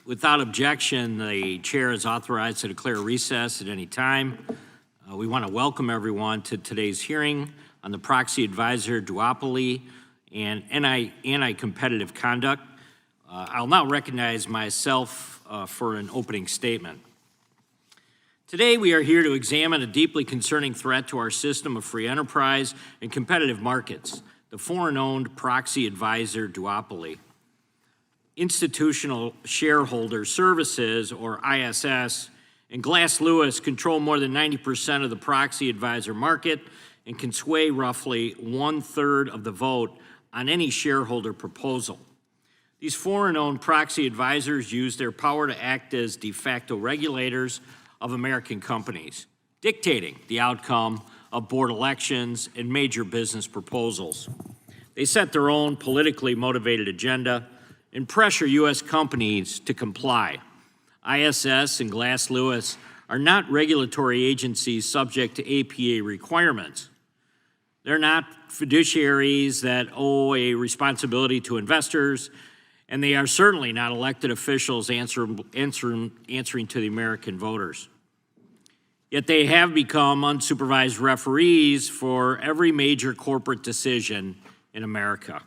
Without objection, the chair is authorized to declare recess at any time. We want to welcome everyone to today's hearing on the proxy advisor duopoly and anti-competitive conduct. I'll now recognize myself for an opening statement. Today, we are here to examine a deeply concerning threat to our system of free enterprise and competitive markets, the foreign-owned proxy advisor duopoly. Institutional Shareholder Services, or ISS, and Glass Lewis control more than 90% of the proxy advisor market and can sway roughly 1/3 of the vote on any shareholder proposal. These foreign-owned proxy advisors use their power to act as de facto regulators of American companies, dictating the outcome of board elections and major business proposals. They set their own politically motivated agenda and pressure U.S. companies to comply. ISS and Glass Lewis are not regulatory agencies subject to APA requirements. They're not fiduciaries that owe a responsibility to investors, and they are certainly not elected officials answering to the American voters. Yet they have become unsupervised referees for every major corporate decision in America.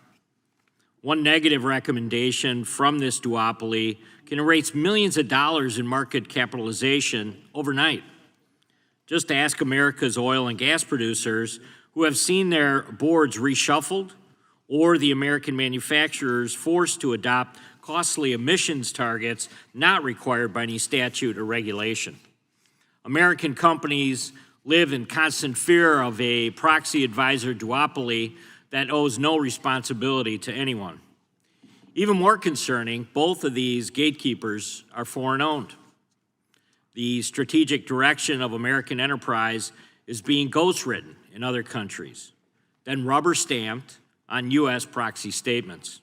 One negative recommendation from this duopoly can erase millions of dollars in market capitalization overnight. Just ask America's oil and gas producers who have seen their boards reshuffled, or the American manufacturers forced to adopt costly emissions targets not required by any statute or regulation. American companies live in constant fear of a proxy advisor duopoly that owes no responsibility to anyone. Even more concerning, both of these gatekeepers are foreign-owned. The strategic direction of American enterprise is being ghostwritten in other countries, then rubber-stamped on U.S. proxy statements.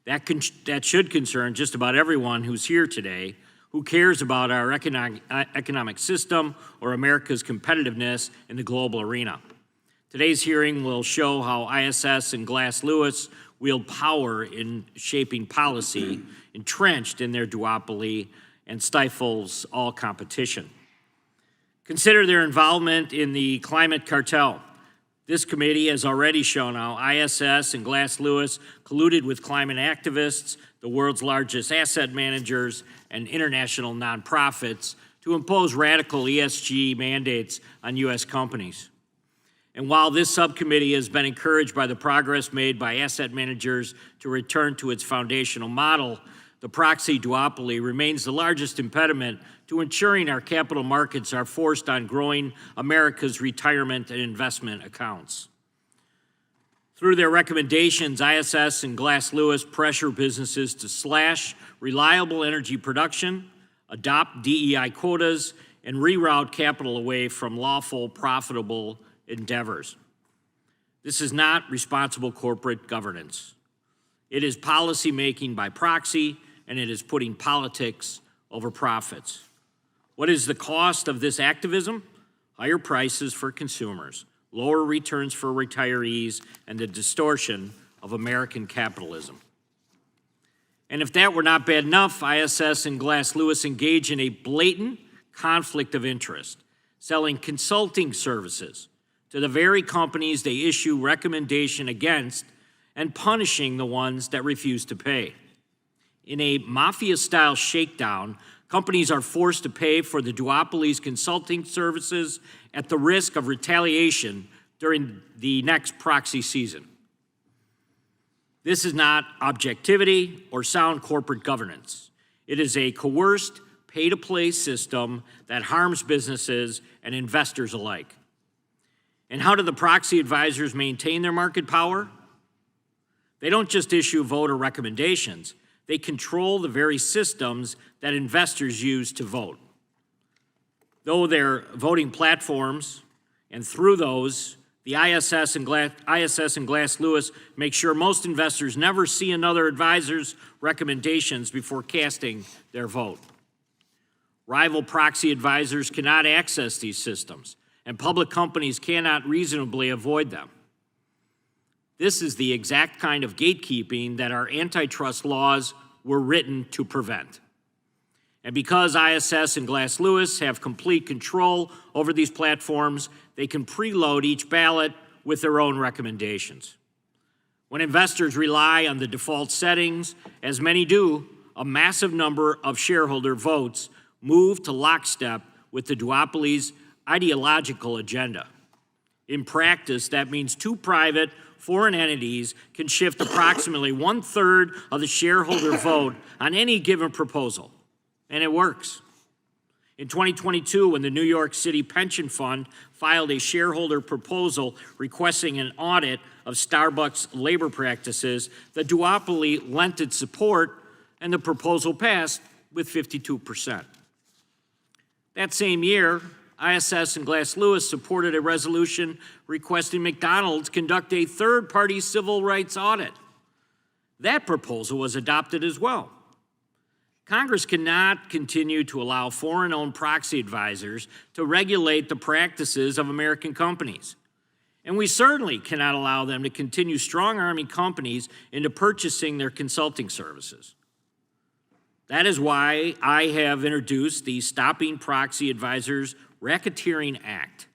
That should concern just about everyone who's here today who cares about our economic system or America's competitiveness in the global arena. Today's hearing will show how ISS and Glass Lewis wield power in shaping policy entrenched in their duopoly and stifles all competition. Consider their involvement in the climate cartel. This committee has already shown how ISS and Glass Lewis colluded with climate activists, the world's largest asset managers, and international nonprofits to impose radical ESG mandates on U.S. companies. And while this subcommittee has been encouraged by the progress made by asset managers to return to its foundational model, the proxy duopoly remains the largest impediment to ensuring our capital markets are forced on growing America's retirement and investment accounts. Through their recommendations, ISS and Glass Lewis pressure businesses to slash reliable energy production, adopt DEI quotas, and reroute capital away from lawful, profitable endeavors. This is not responsible corporate governance. It is policy making by proxy, and it is putting politics over profits. What is the cost of this activism? Higher prices for consumers, lower returns for retirees, and the distortion of American capitalism. And if that were not bad enough, ISS and Glass Lewis engage in a blatant conflict of interest, selling consulting services to the very companies they issue recommendation against and punishing the ones that refuse to pay. In a mafia-style shakedown, companies are forced to pay for the duopoly's consulting services at the risk of retaliation during the next proxy season. This is not objectivity or sound corporate governance. It is a coerced, pay-to-play system that harms businesses and investors alike. And how do the proxy advisors maintain their market power? They don't just issue voter recommendations. They control the very systems that investors use to vote. Though they're voting platforms, and through those, the ISS and Glass Lewis make sure most investors never see another advisor's recommendations before casting their vote. Rival proxy advisors cannot access these systems, and public companies cannot reasonably avoid them. This is the exact kind of gatekeeping that our antitrust laws were written to prevent. And because ISS and Glass Lewis have complete control over these platforms, they can preload each ballot with their own recommendations. When investors rely on the default settings, as many do, a massive number of shareholder votes move to lockstep with the duopoly's ideological agenda. In practice, that means two private foreign entities can shift approximately 1/3 of the shareholder vote on any given proposal, and it works. In 2022, when the New York City Pension Fund filed a shareholder proposal requesting an audit of Starbucks labor practices, the duopoly lent its support, and the proposal passed with 52%. That same year, ISS and Glass Lewis supported a resolution requesting McDonald's conduct a third-party civil rights audit. That proposal was adopted as well. Congress cannot continue to allow foreign-owned proxy advisors to regulate the practices of American companies. And we certainly cannot allow them to continue strong-arming companies into purchasing their consulting services. That is why I have introduced the Stopping Proxy Advisors Racketeering Act,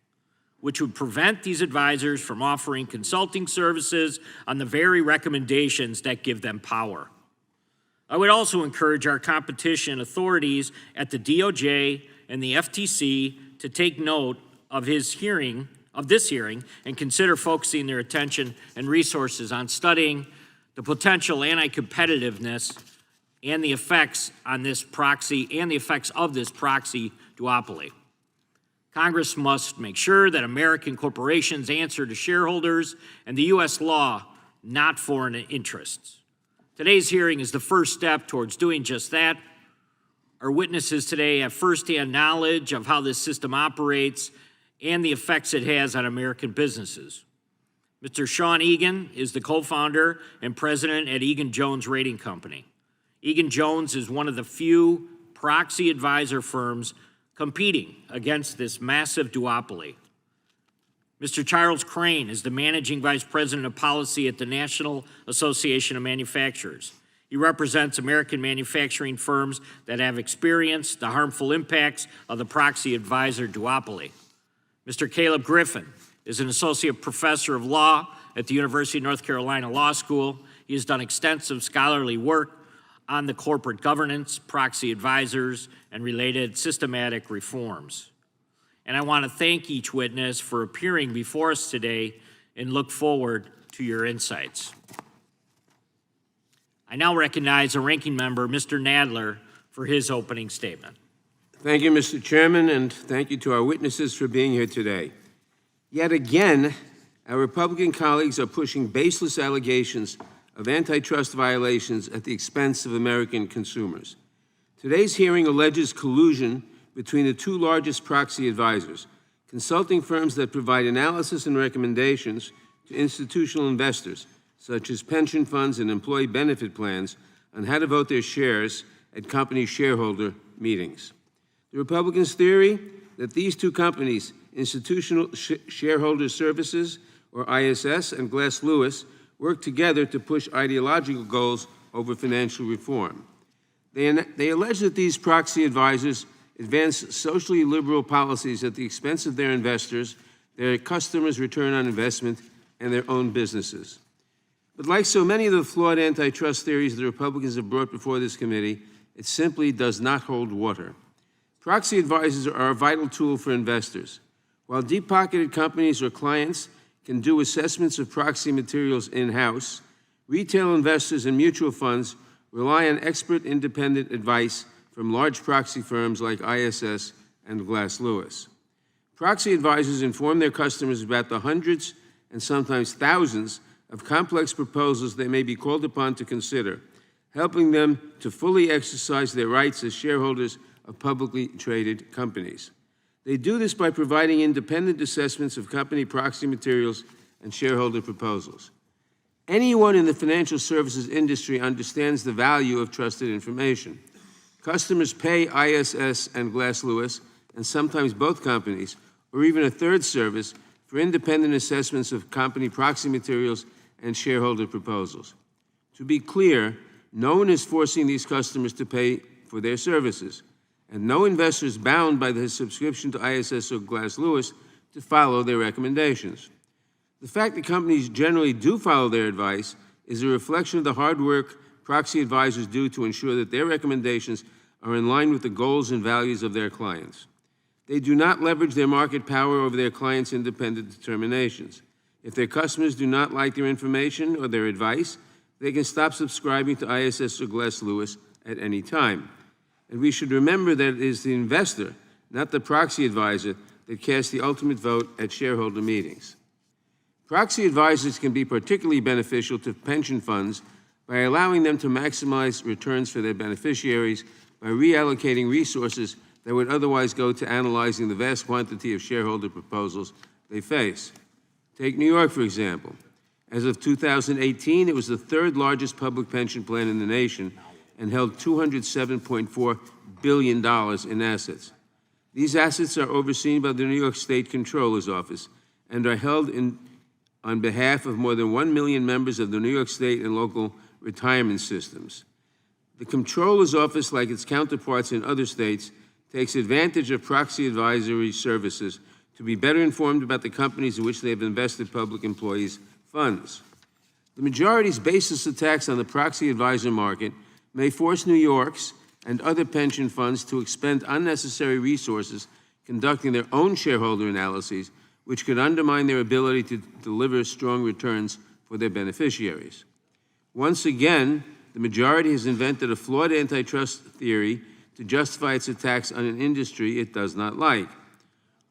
which would prevent these advisors from offering consulting services on the very recommendations that give them power. I would also encourage our competition authorities at the DOJ and the FTC to take note of this hearing, and consider focusing their attention and resources on studying the potential anti-competitiveness and the effects on this proxy and the effects of this proxy duopoly. Congress must make sure that American corporations answer to shareholders and the U.S. law, not foreign interests. Today's hearing is the first step towards doing just that. Our witnesses today have firsthand knowledge of how this system operates and the effects it has on American businesses. Mr. Sean Egan is the co-founder and president at Egan-Jones Rating Company. Egan-Jones is one of the few proxy advisor firms competing against this massive duopoly. Mr. Charles Crane is the managing vice president of policy at the National Association of Manufacturers. He represents American manufacturing firms that have experienced the harmful impacts of the proxy advisor duopoly. Mr. Caleb Griffin is an associate professor of law at the University of North Carolina Law School. He has done extensive scholarly work on the corporate governance, proxy advisors, and related systematic reforms. And I want to thank each witness for appearing before us today and look forward to your insights. I now recognize the ranking member, Mr. Nadler, for his opening statement. Thank you, Mr. Chairman, and thank you to our witnesses for being here today. Yet again, our Republican colleagues are pushing baseless allegations of antitrust violations at the expense of American consumers. Today's hearing alleges collusion between the two largest proxy advisors, consulting firms that provide analysis and recommendations to institutional investors, such as pension funds and employee benefit plans, on how to vote their shares at company shareholder meetings. The Republicans' theory that these two companies, Institutional Shareholder Services, or ISS, and Glass Lewis, work together to push ideological goals over financial reform. They allege that these proxy advisors advance socially liberal policies at the expense of their investors, their customers' return on investment, and their own businesses. But like so many of the flawed antitrust theories the Republicans have brought before this committee, it simply does not hold water. Proxy advisors are a vital tool for investors. While deep-pocketed companies or clients can do assessments of proxy materials in-house, retail investors and mutual funds rely on expert independent advice from large proxy firms like ISS and Glass Lewis. Proxy advisors inform their customers about the hundreds and sometimes thousands of complex proposals they may be called upon to consider, helping them to fully exercise their rights as shareholders of publicly traded companies. They do this by providing independent assessments of company proxy materials and shareholder proposals. Anyone in the financial services industry understands the value of trusted information. Customers pay ISS and Glass Lewis, and sometimes both companies, or even a third service, for independent assessments of company proxy materials and shareholder proposals. To be clear, No one is forcing these customers to pay for their services, and no investor is bound by their subscription to ISS or Glass Lewis to follow their recommendations. The fact that companies generally do follow their advice is a reflection of the hard work proxy advisors do to ensure that their recommendations are in line with the goals and values of their clients. They do not leverage their market power over their clients' independent determinations. If their customers do not like their information or their advice, they can stop subscribing to ISS or Glass Lewis at any time. And we should remember that it is the investor, not the proxy advisor, that casts the ultimate vote at shareholder meetings. Proxy advisors can be particularly beneficial to pension funds by allowing them to maximize returns for their beneficiaries by reallocating resources that would otherwise go to analyzing the vast quantity of shareholder proposals they face. Take New York, for example. As of 2018, it was the third largest public pension plan in the nation and held $207.4 billion in assets. These assets are overseen by the New York State Comptroller's Office and are held on behalf of more than 1 million members of the New York State and local retirement systems. The Comptroller's Office, like its counterparts in other states, takes advantage of proxy advisory services to be better informed about the companies in which they have invested public employees' funds. The majority's baseless attacks on the proxy advisor market may force New York's and other pension funds to expend unnecessary resources conducting their own shareholder analyses, which could undermine their ability to deliver strong returns for their beneficiaries. Once again, the majority has invented a flawed antitrust theory to justify its attacks on an industry it does not like.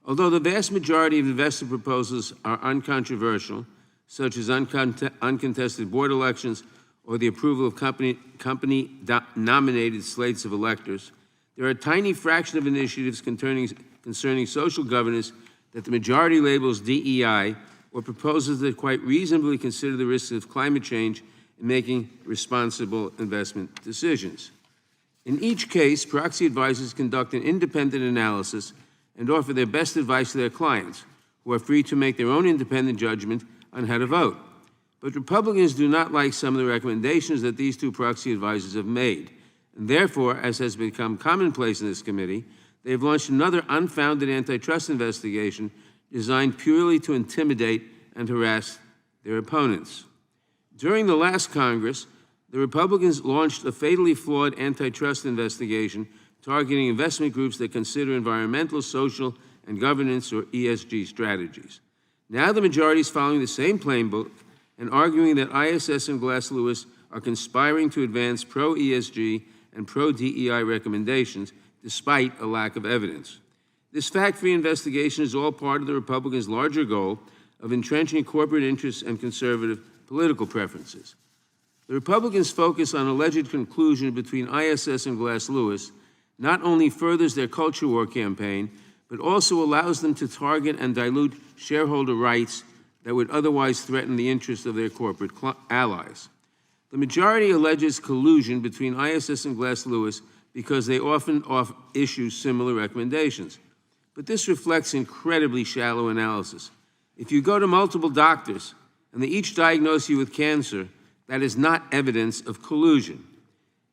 Although the vast majority of investor proposals are uncontroversial, such as uncontested board elections or the approval of company-nominated slates of electors, there are a tiny fraction of initiatives concerning social governance that the majority labels DEI, or proposals that quite reasonably consider the risks of climate change in making responsible investment decisions. In each case, proxy advisors conduct an independent analysis and offer their best advice to their clients, who are free to make their own independent judgment on how to vote. But Republicans do not like some of the recommendations that these two proxy advisors have made, and therefore, as has become commonplace in this committee, they have launched another unfounded antitrust investigation designed purely to intimidate and harass their opponents. During the last Congress, the Republicans launched a fatally flawed antitrust investigation targeting investment groups that consider environmental, social, and governance, or ESG, strategies. Now the majority is following the same playbook and arguing that ISS and Glass Lewis are conspiring to advance pro-ESG and pro-DEI recommendations despite a lack of evidence. This fact-free investigation is all part of the Republicans' larger goal of entrenching corporate interests and conservative political preferences. The Republicans' focus on alleged collusion between ISS and Glass Lewis not only furthers their culture war campaign, but also allows them to target and dilute shareholder rights that would otherwise threaten the interests of their corporate allies. The majority alleges collusion between ISS and Glass Lewis because they often issue similar recommendations. But this reflects incredibly shallow analysis. If you go to multiple doctors and they each diagnose you with cancer, that is not evidence of collusion.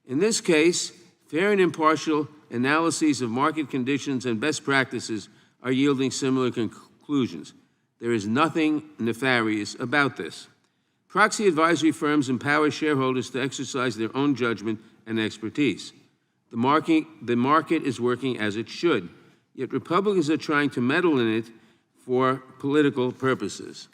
In this case, fair and impartial analyses of market conditions and best practices are yielding similar conclusions. There is nothing nefarious about this. Proxy advisory firms empower shareholders to exercise their own judgment and expertise. The market is working as it should, yet Republicans are trying to meddle in it for political purposes.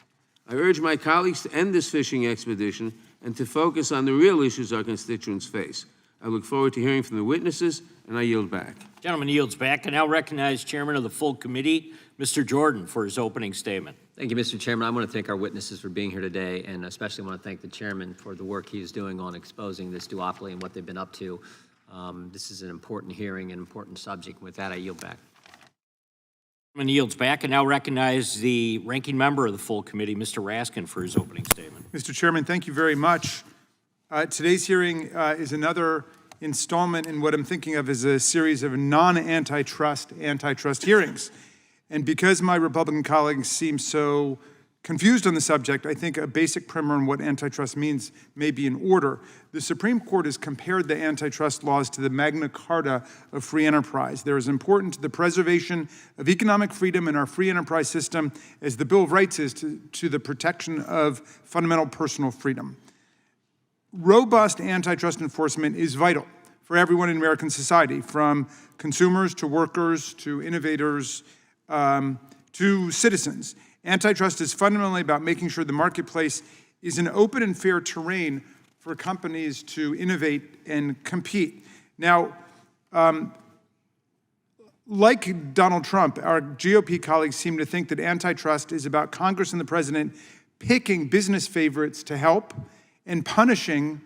I urge my colleagues to end this fishing expedition and to focus on the real issues our constituents face. I look forward to hearing from the witnesses, and I yield back. Gentleman yields back. I now recognize Chairman of the full committee, Mr. Jordan, for his opening statement. Thank you, Mr. Chairman. I want to thank our witnesses for being here today, and especially want to thank the chairman for the work he is doing on exposing this duopoly and what they've been up to. This is an important hearing, an important subject. With that, I yield back. Gentleman yields back. I now recognize the ranking member of the full committee, Mr. Raskin, for his opening statement. Mr. Chairman, thank you very much. Today's hearing is another installment in what I'm thinking of as a series of antitrust hearings. And because my Republican colleagues seem so confused on the subject, I think a basic primer on what antitrust means may be in order. The Supreme Court has compared the antitrust laws to the Magna Carta of free enterprise. They're as important to the preservation of economic freedom in our free enterprise system as the Bill of Rights is to the protection of fundamental personal freedom. Robust antitrust enforcement is vital for everyone in American society, from consumers to workers to innovators to citizens. Antitrust is fundamentally about making sure the marketplace is an open and fair terrain for companies to innovate and compete. Now, like Donald Trump, our GOP colleagues seem to think that antitrust is about Congress and the president picking business favorites to help and punishing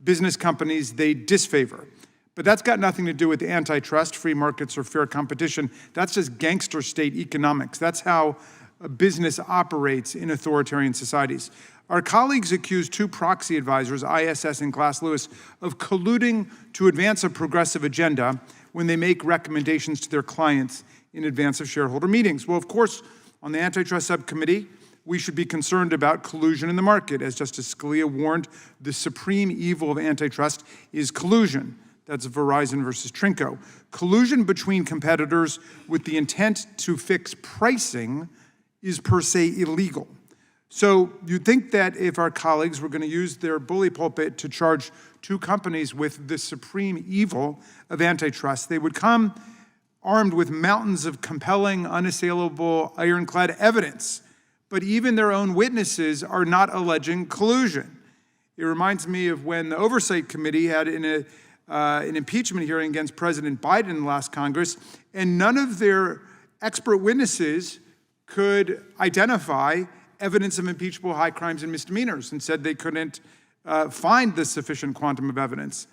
business companies they disfavor. But that's got nothing to do with antitrust, free markets, or fair competition. That's just gangster state economics. That's how a business operates in authoritarian societies. Our colleagues accuse two proxy advisors, ISS and Glass Lewis, of colluding to advance a progressive agenda when they make recommendations to their clients in advance of shareholder meetings. Well, of course, on the Antitrust Subcommittee, we should be concerned about collusion in the market. As Justice Scalia warned, the supreme evil of antitrust is collusion. That's Verizon versus Trinco. Collusion between competitors with the intent to fix pricing is per se illegal. So you'd think that if our colleagues were going to use their bully pulpit to charge two companies with the supreme evil of antitrust, they would come armed with mountains of compelling, unassailable, ironclad evidence. But even their own witnesses are not alleging collusion. It reminds me of when the Oversight Committee had an impeachment hearing against President Biden in the last Congress, and none of their expert witnesses could identify evidence of impeachable high crimes and misdemeanors, and said they couldn't find the sufficient quantum of evidence.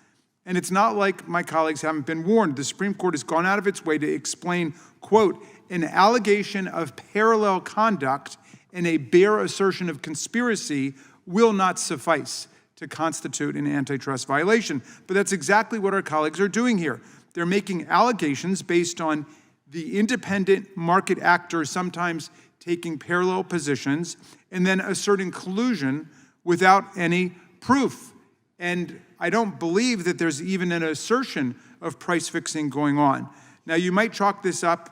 And it's not like my colleagues haven't been warned. The Supreme Court has gone out of its way to explain, quote, an allegation of parallel conduct and a bare assertion of conspiracy will not suffice to constitute an antitrust violation. But that's exactly what our colleagues are doing here. They're making allegations based on the independent market actors sometimes taking parallel positions and then asserting collusion without any proof. And I don't believe that there's even an assertion of price fixing going on. Now, you might chalk this up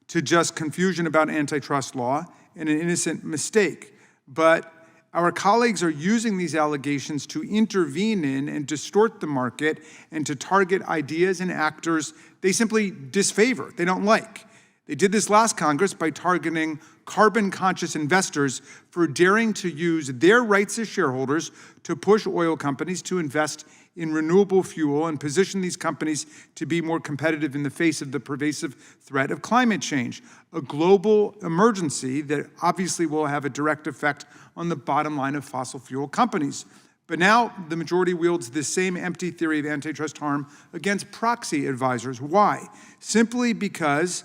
to just confusion about antitrust law and an innocent mistake, but our colleagues are using these allegations to intervene in and distort the market and to target ideas and actors they simply disfavor, they don't like. They did this last Congress by targeting carbon-conscious investors for daring to use their rights as shareholders to push oil companies to invest in renewable fuel and position these companies to be more competitive in the face of the pervasive threat of climate change, a global emergency that obviously will have a direct effect on the bottom line of fossil fuel companies. But now the majority wields this same empty theory of antitrust harm against proxy advisors. Why? Simply because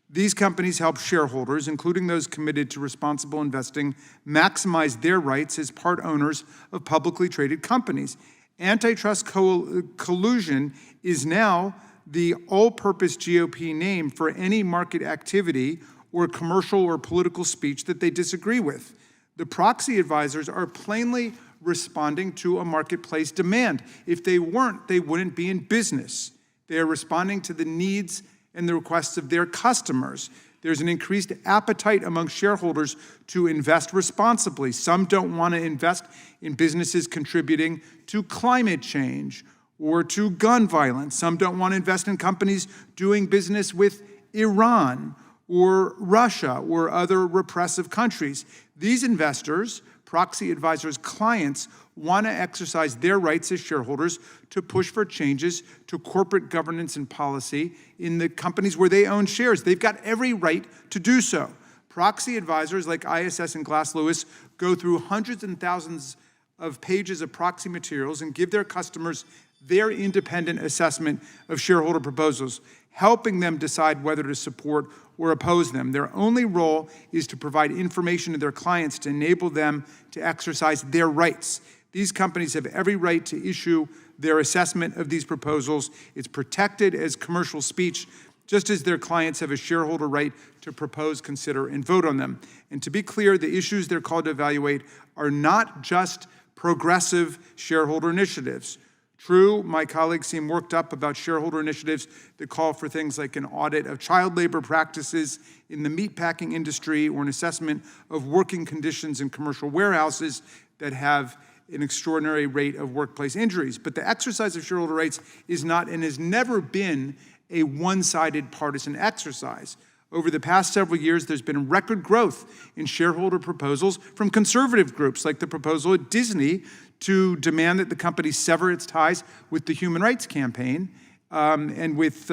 these companies help shareholders, including those committed to responsible investing, maximize their rights as part owners of publicly traded companies. Antitrust collusion is now the all-purpose GOP name for any market activity or commercial or political speech that they disagree with. The proxy advisors are plainly responding to a marketplace demand. If they weren't, they wouldn't be in business. They are responding to the needs and the requests of their customers. There's an increased appetite among shareholders to invest responsibly. Some don't want to invest in businesses contributing to climate change or to gun violence. Some don't want to invest in companies doing business with Iran or Russia or other repressive countries. These investors, proxy advisors' clients, want to exercise their rights as shareholders to push for changes to corporate governance and policy in the companies where they own shares. They've got every right to do so. Proxy advisors like ISS and Glass Lewis go through hundreds and thousands of pages of proxy materials and give their customers their independent assessment of shareholder proposals, helping them decide whether to support or oppose them. Their only role is to provide information to their clients to enable them to exercise their rights. These companies have every right to issue their assessment of these proposals. It's protected as commercial speech, just as their clients have a shareholder right to propose, consider, and vote on them. And to be clear, the issues they're called to evaluate are not just progressive shareholder initiatives. True, my colleagues seem worked up about shareholder initiatives that call for things like an audit of child labor practices in the meatpacking industry or an assessment of working conditions in commercial warehouses that have an extraordinary rate of workplace injuries. But the exercise of shareholder rights is not and has never been a one-sided partisan exercise. Over the past several years, there's been record growth in shareholder proposals from conservative groups like the proposal at Disney to demand that the company sever its ties with the Human Rights Campaign and with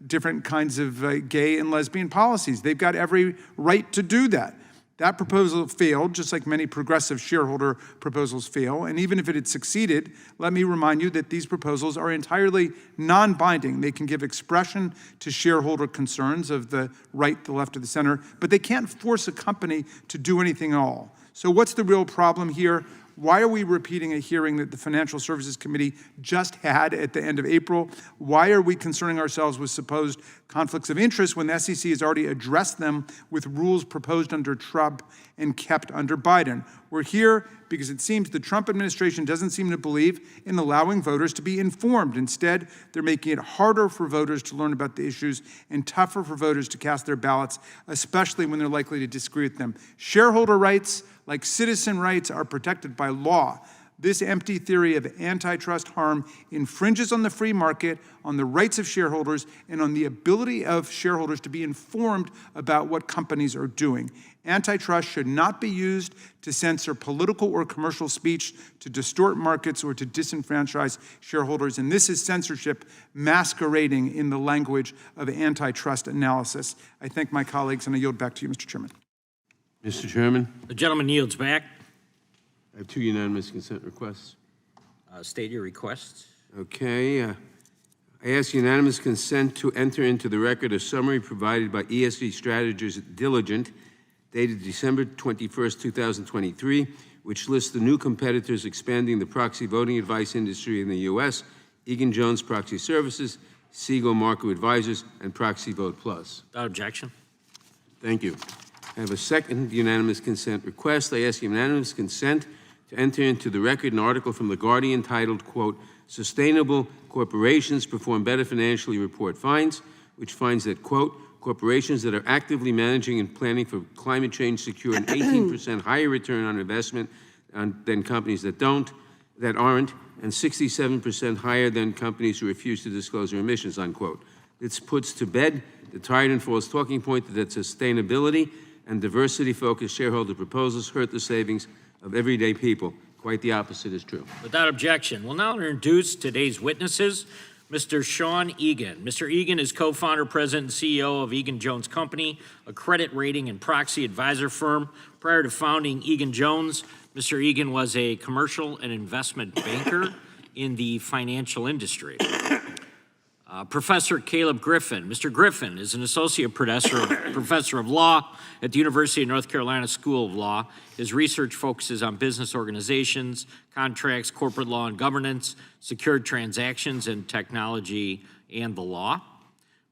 different kinds of gay and lesbian policies. They've got every right to do that. That proposal failed, just like many progressive shareholder proposals fail. And even if it had succeeded, let me remind you that these proposals are entirely non-binding. They can give expression to shareholder concerns of the right, the left, or the center, but they can't force a company to do anything at all. So what's the real problem here? Why are we repeating a hearing that the Financial Services Committee just had at the end of April? Why are we concerning ourselves with supposed conflicts of interest when the SEC has already addressed them with rules proposed under Trump and kept under Biden? We're here because it seems the Trump administration doesn't seem to believe in allowing voters to be informed. Instead, they're making it harder for voters to learn about the issues and tougher for voters to cast their ballots, especially when they're likely to disagree with them. Shareholder rights, like citizen rights, are protected by law. This empty theory of antitrust harm infringes on the free market, on the rights of shareholders, and on the ability of shareholders to be informed about what companies are doing. Antitrust should not be used to censor political or commercial speech, to distort markets, or to disenfranchise shareholders. And this is censorship masquerading in the language of antitrust analysis. I thank my colleagues, and I yield back to you, Mr. Chairman. Mr. Chairman, The gentleman yields back. I have two unanimous consent requests. State your requests. Okay. I ask unanimous consent to enter into the record a summary provided by ESG Strategies Diligent, dated December 21st, 2023, which lists the new competitors expanding the proxy voting advice industry in the U.S., Egan-Jones Proxy Services, Siegel Marco Advisors, and Proxy Vote Plus. Without objection. Thank you. I have a second unanimous consent request. I ask unanimous consent to enter into the record an article from The Guardian titled, quote, Sustainable Corporations Perform Better Financially Report Finds, which finds that, quote, corporations that are actively managing and planning for climate change secure an 18% higher return on investment than companies that aren't, and 67% higher than companies who refuse to disclose their emissions, unquote. This puts to bed the tired and false talking point that sustainability and diversity-focused shareholder proposals hurt the savings of everyday people. Quite the opposite is true. Without objection. We'll now introduce today's witnesses. Mr. Sean Egan. Mr. Egan is co-founder, president, and CEO of Egan-Jones Company, a credit rating and proxy advisor firm. Prior to founding Egan-Jones, Mr. Egan was a commercial and investment banker in the financial industry. Professor Caleb Griffin. Mr. Griffin is an associate professor of law at the University of North Carolina School of Law. His research focuses on business organizations, contracts, corporate law and governance, secured transactions, and technology and the law.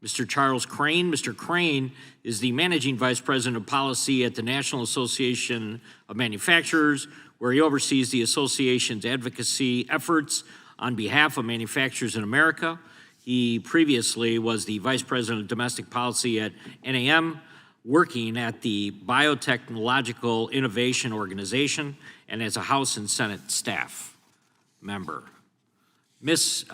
Mr. Charles Crane. Mr. Crane is the managing vice president of policy at the National Association of Manufacturers, where he oversees the association's advocacy efforts on behalf of manufacturers in America. He previously was the Vice President of Domestic Policy at NAM, working at the Biotechnological Innovation Organization and as a House and Senate staff member. Ms.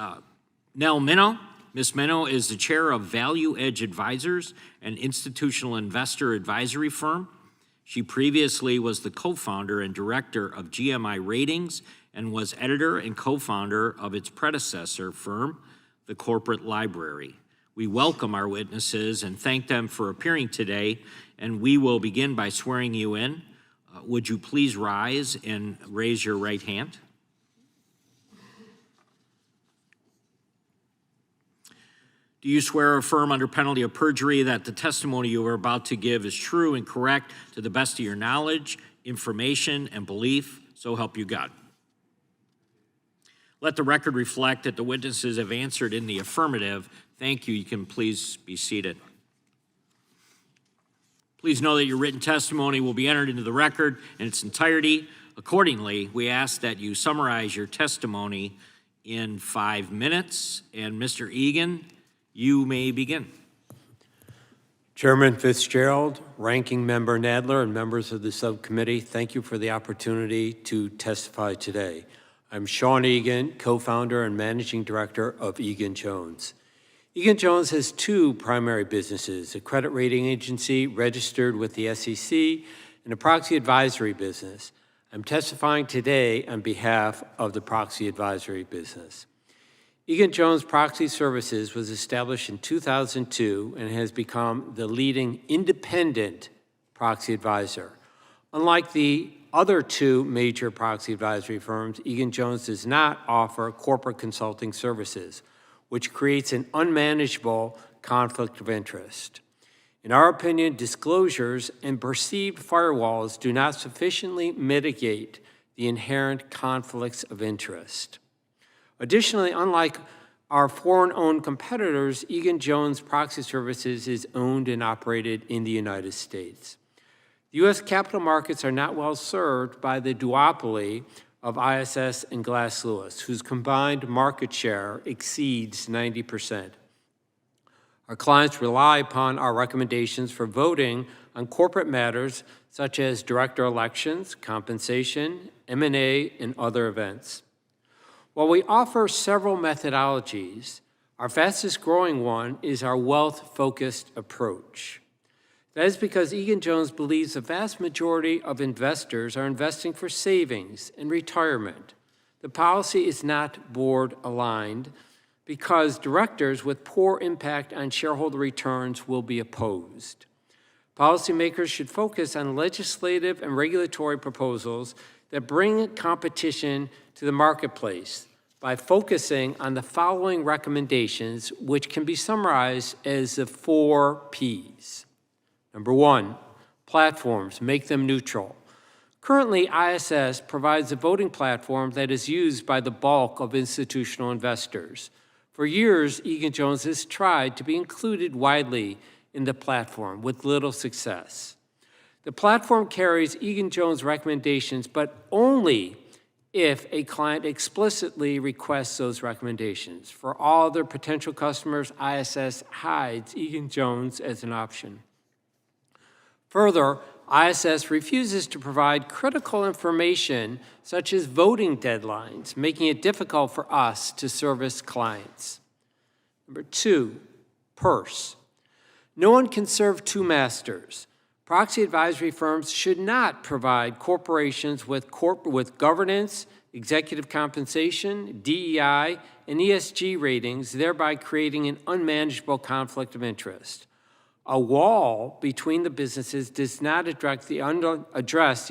Nell Minow. Ms. Minow is the chair of Value Edge Advisors, an institutional investor advisory firm. She previously was the co-founder and director of GMI Ratings and was editor and co-founder of its predecessor firm, the Corporate Library. We welcome our witnesses and thank them for appearing today, and we will begin by swearing you in. Would you please rise and raise your right hand? Do you swear or affirm under penalty of perjury that the testimony you are about to give is true and correct to the best of your knowledge, information, and belief, so help you God? Let the record reflect that the witnesses have answered in the affirmative. Thank you. You can please be seated. Please know that your written testimony will be entered into the record in its entirety. Accordingly, we ask that you summarize your testimony in 5 minutes. And Mr. Egan, you may begin. Chairman Fitzgerald, Ranking Member Nadler, and members of the subcommittee, thank you for the opportunity to testify today. I'm Sean Egan, co-founder and managing director of Egan Jones. Egan Jones has two primary businesses, a credit rating agency registered with the SEC and a proxy advisory business. I'm testifying today on behalf of the proxy advisory business. Egan Jones Proxy Services was established in 2002 and has become the leading independent proxy advisor. Unlike the other two major proxy advisory firms, Egan Jones does not offer corporate consulting services, which creates an unmanageable conflict of interest. In our opinion, disclosures and perceived firewalls do not sufficiently mitigate the inherent conflicts of interest. Additionally, unlike our foreign-owned competitors, Egan Jones Proxy Services is owned and operated in the United States. The U.S. capital markets are not well served by the duopoly of ISS and Glass Lewis, whose combined market share exceeds 90%. Our clients rely upon our recommendations for voting on corporate matters such as director elections, compensation, M&A, and other events. While we offer several methodologies, our fastest growing one is our wealth-focused approach. That is because Egan Jones believes the vast majority of investors are investing for savings and retirement. The policy is not board aligned because directors with poor impact on shareholder returns will be opposed. Policymakers should focus on legislative and regulatory proposals that bring competition to the marketplace by focusing on the following recommendations, which can be summarized as the 4 Ps. Number 1, platforms, make them neutral. Currently, ISS provides a voting platform that is used by the bulk of institutional investors. For years, Egan Jones has tried to be included widely in the platform with little success. The platform carries Egan Jones recommendations, but only if a client explicitly requests those recommendations. For all other potential customers, ISS hides Egan Jones as an option. Further, ISS refuses to provide critical information such as voting deadlines, making it difficult for us to service clients. Number 2, purse. No one can serve two masters. Proxy advisory firms should not provide corporations with governance, executive compensation, DEI, and ESG ratings, thereby creating an unmanageable conflict of interest. A wall between the businesses does not address the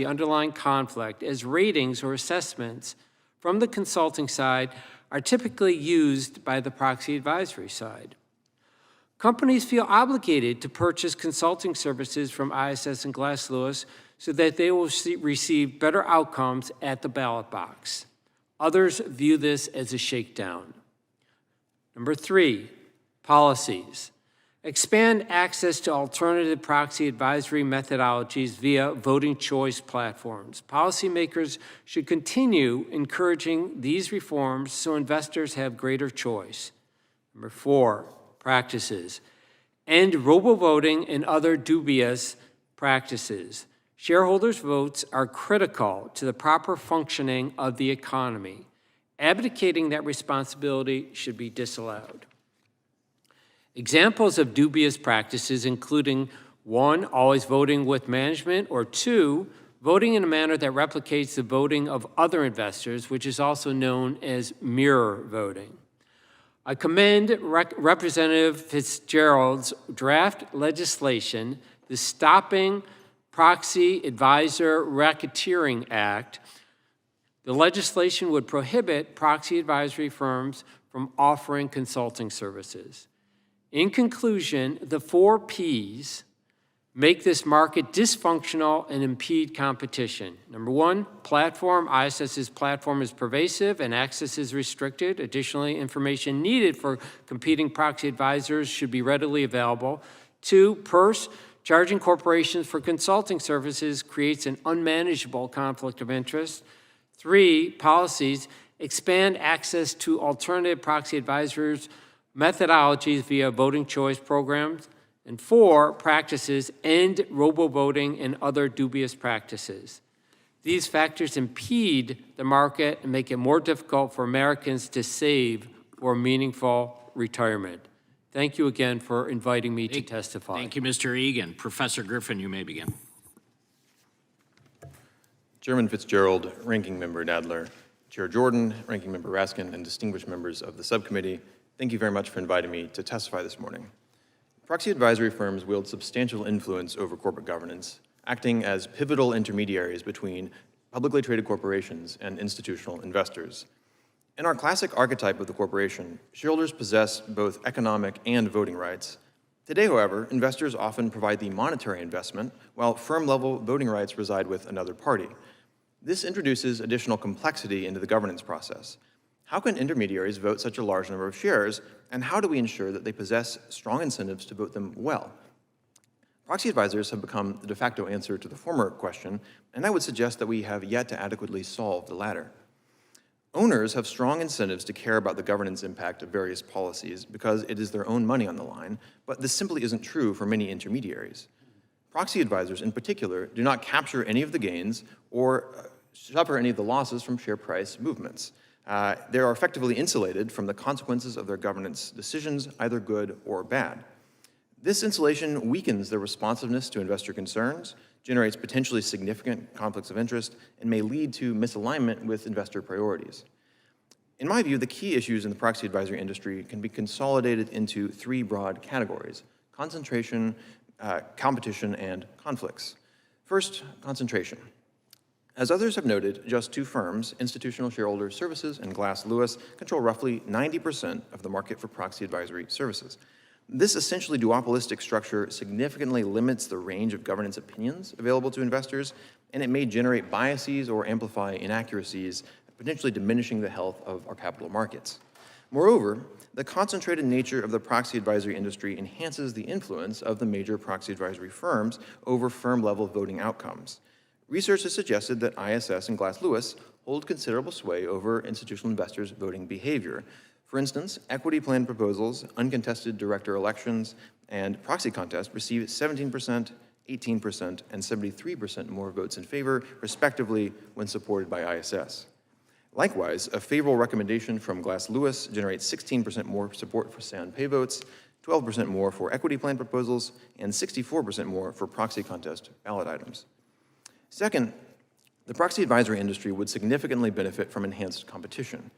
underlying conflict, as ratings or assessments from the consulting side are typically used by the proxy advisory side. Companies feel obligated to purchase consulting services from ISS and Glass Lewis so that they will receive better outcomes at the ballot box. Others view this as a shakedown. Number 3, policies. Expand access to alternative proxy advisory methodologies via voting choice platforms. Policymakers should continue encouraging these reforms so investors have greater choice. Number 4, practices. End robo-voting and other dubious practices. Shareholders' votes are critical to the proper functioning of the economy. Abdicating that responsibility should be disallowed. Examples of dubious practices including 1, always voting with management, or 2, voting in a manner that replicates the voting of other investors, which is also known as mirror voting. I commend Representative Fitzgerald's draft legislation, the Stopping Proxy Advisor Racketeering Act. The legislation would prohibit proxy advisory firms from offering consulting services. In conclusion, the 4 Ps make this market dysfunctional and impede competition. Number one, platform. ISS's platform is pervasive and access is restricted. Additionally, information needed for competing proxy advisors should be readily available. Two, purse. Charging corporations for consulting services creates an unmanageable conflict of interest. Three, policies. Expand access to alternative proxy advisors' methodologies via voting choice programs. And four, practices. End robo-voting and other dubious practices. These factors impede the market and make it more difficult for Americans to save for meaningful retirement. Thank you again for inviting me to testify. Thank you, Mr. Egan. Professor Griffin, you may begin. Chairman Fitzgerald, Ranking Member Nadler, Chair Jordan, Ranking Member Raskin, and distinguished members of the subcommittee, thank you very much for inviting me to testify this morning. Proxy advisory firms wield substantial influence over corporate governance, acting as pivotal intermediaries between publicly traded corporations and institutional investors. In our classic archetype of the corporation, shareholders possess both economic and voting rights. Today, however, investors often provide the monetary investment, while firm-level voting rights reside with another party. This introduces additional complexity into the governance process. How can intermediaries vote such a large number of shares, and how do we ensure that they possess strong incentives to vote them well? Proxy advisors have become the de facto answer to the former question, and I would suggest that we have yet to adequately solve the latter. Owners have strong incentives to care about the governance impact of various policies because it is their own money on the line, but this simply isn't true for many intermediaries. Proxy advisors, in particular, do not capture any of the gains or suffer any of the losses from share price movements. They are effectively insulated from the consequences of their governance decisions, either good or bad. This insulation weakens their responsiveness to investor concerns, generates potentially significant conflicts of interest, and may lead to misalignment with investor priorities. In my view, the key issues in the proxy advisory industry can be consolidated into three broad categories: concentration, competition, and conflicts. First, concentration. As others have noted, just two firms, Institutional Shareholder Services and Glass Lewis, control roughly 90% of the market for proxy advisory services. This essentially duopolistic structure significantly limits the range of governance opinions available to investors, and it may generate biases or amplify inaccuracies, potentially diminishing the health of our capital markets. Moreover, the concentrated nature of the proxy advisory industry enhances the influence of the major proxy advisory firms over firm-level voting outcomes. Research has suggested that ISS and Glass Lewis hold considerable sway over institutional investors' voting behavior. For instance, equity plan proposals, uncontested director elections, and proxy contests receive 17%, 18%, and 73% more votes in favor, respectively, when supported by ISS. Likewise, a favorable recommendation from Glass Lewis generates 16% more support for say-on-pay votes, 12% more for equity plan proposals, and 64% more for proxy contest ballot items. Second, the proxy advisory industry would significantly benefit from enhanced competition.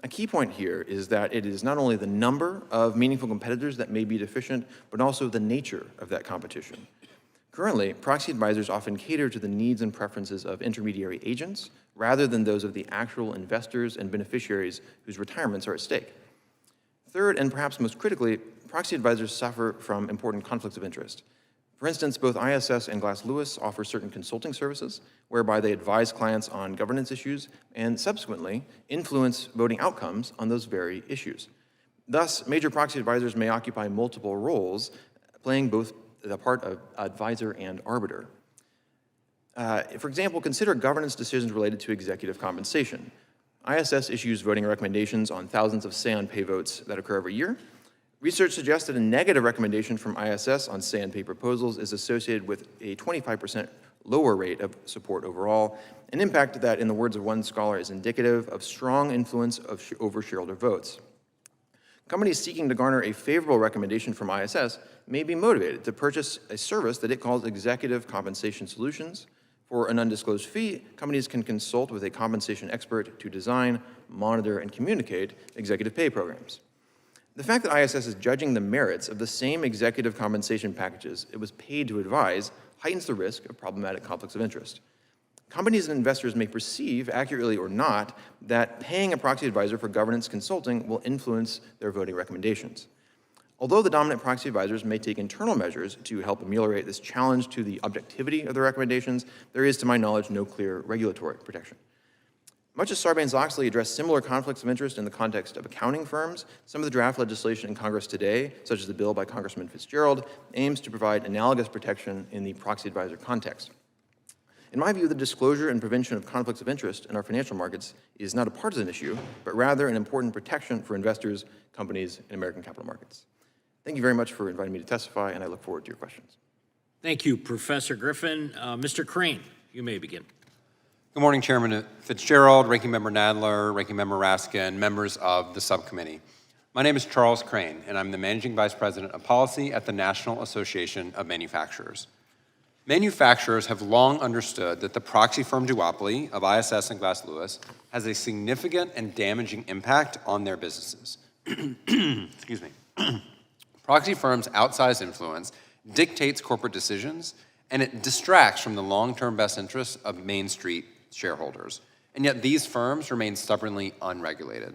A key point here is that it is not only the number of meaningful competitors that may be deficient, but also the nature of that competition. Currently, proxy advisors often cater to the needs and preferences of intermediary agents rather than those of the actual investors and beneficiaries whose retirements are at stake. Third, and perhaps most critically, proxy advisors suffer from important conflicts of interest. For instance, both ISS and Glass Lewis offer certain consulting services whereby they advise clients on governance issues and subsequently influence voting outcomes on those very issues. Thus, major proxy advisors may occupy multiple roles, playing both the part of advisor and arbiter. For example, consider governance decisions related to executive compensation. ISS issues voting recommendations on thousands of say-on-pay votes that occur every year. Research suggests that a negative recommendation from ISS on say-on-pay proposals is associated with a 25% lower rate of support overall, an impact that, in the words of one scholar, is indicative of strong influence over shareholder votes. Companies seeking to garner a favorable recommendation from ISS may be motivated to purchase a service that it calls executive compensation solutions. For an undisclosed fee, companies can consult with a compensation expert to design, monitor, and communicate executive pay programs. The fact that ISS is judging the merits of the same executive compensation packages it was paid to advise heightens the risk of problematic conflicts of interest. Companies and investors may perceive, accurately or not, that paying a proxy advisor for governance consulting will influence their voting recommendations. Although the dominant proxy advisors may take internal measures to help ameliorate this challenge to the objectivity of their recommendations, there is, to my knowledge, no clear regulatory protection. Much as Sarbanes-Oxley addressed similar conflicts of interest in the context of accounting firms, some of the draft legislation in Congress today, such as the bill by Congressman Fitzgerald, aims to provide analogous protection in the proxy advisor context. In my view, the disclosure and prevention of conflicts of interest in our financial markets is not a partisan issue, but rather an important protection for investors, companies, and American capital markets. Thank you very much for inviting me to testify, and I look forward to your questions. Thank you, Professor Griffin. Mr. Crane, you may begin. Good morning, Chairman Fitzgerald, Ranking Member Nadler, Ranking Member Raskin, members of the subcommittee. My name is Charles Crane, and I'm the Managing Vice President of Policy at the National Association of Manufacturers. Manufacturers have long understood that the proxy firm duopoly of ISS and Glass Lewis has a significant and damaging impact on their businesses. Excuse me. Proxy firms' outsized influence dictates corporate decisions, and it distracts from the long-term best interests of Main Street shareholders. And yet these firms remain stubbornly unregulated.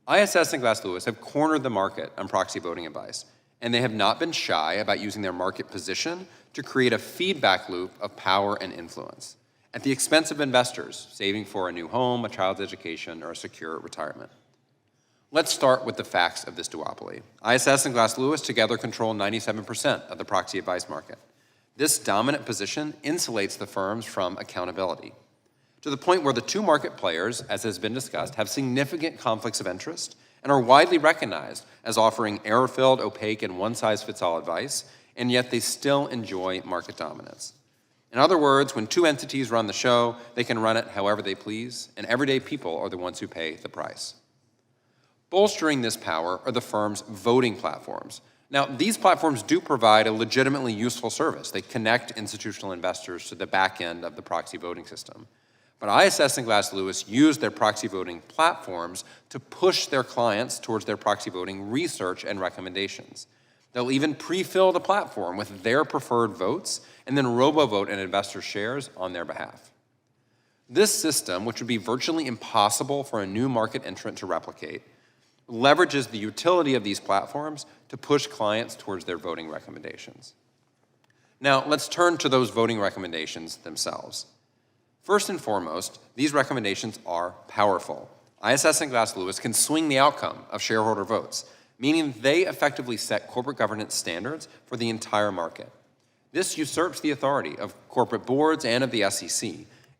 ISS and Glass Lewis have cornered the market on proxy voting advice, and they have not been shy about using their market position to create a feedback loop of power and influence at the expense of investors saving for a new home, a child's education, or a secure retirement. Let's start with the facts of this duopoly. ISS and Glass Lewis together control 97% of the proxy advice market. This dominant position insulates the firms from accountability, to the point where the two market players, as has been discussed, have significant conflicts of interest and are widely recognized as offering error-filled, opaque, and one-size-fits-all advice, and yet they still enjoy market dominance. In other words, when two entities run the show, they can run it however they please, and everyday people are the ones who pay the price. Bolstering this power are the firm's voting platforms. Now, these platforms do provide a legitimately useful service. They connect institutional investors to the back end of the proxy voting system. But ISS and Glass Lewis use their proxy voting platforms to push their clients towards their proxy voting research and recommendations. They'll even pre-fill the platform with their preferred votes and then robo-vote an investor's shares on their behalf. This system, which would be virtually impossible for a new market entrant to replicate, leverages the utility of these platforms to push clients towards their voting recommendations. Now, let's turn to those voting recommendations themselves. First and foremost, these recommendations are powerful. ISS and Glass Lewis can swing the outcome of shareholder votes, meaning they effectively set corporate governance standards for the entire market. This usurps the authority of corporate boards and of the SEC,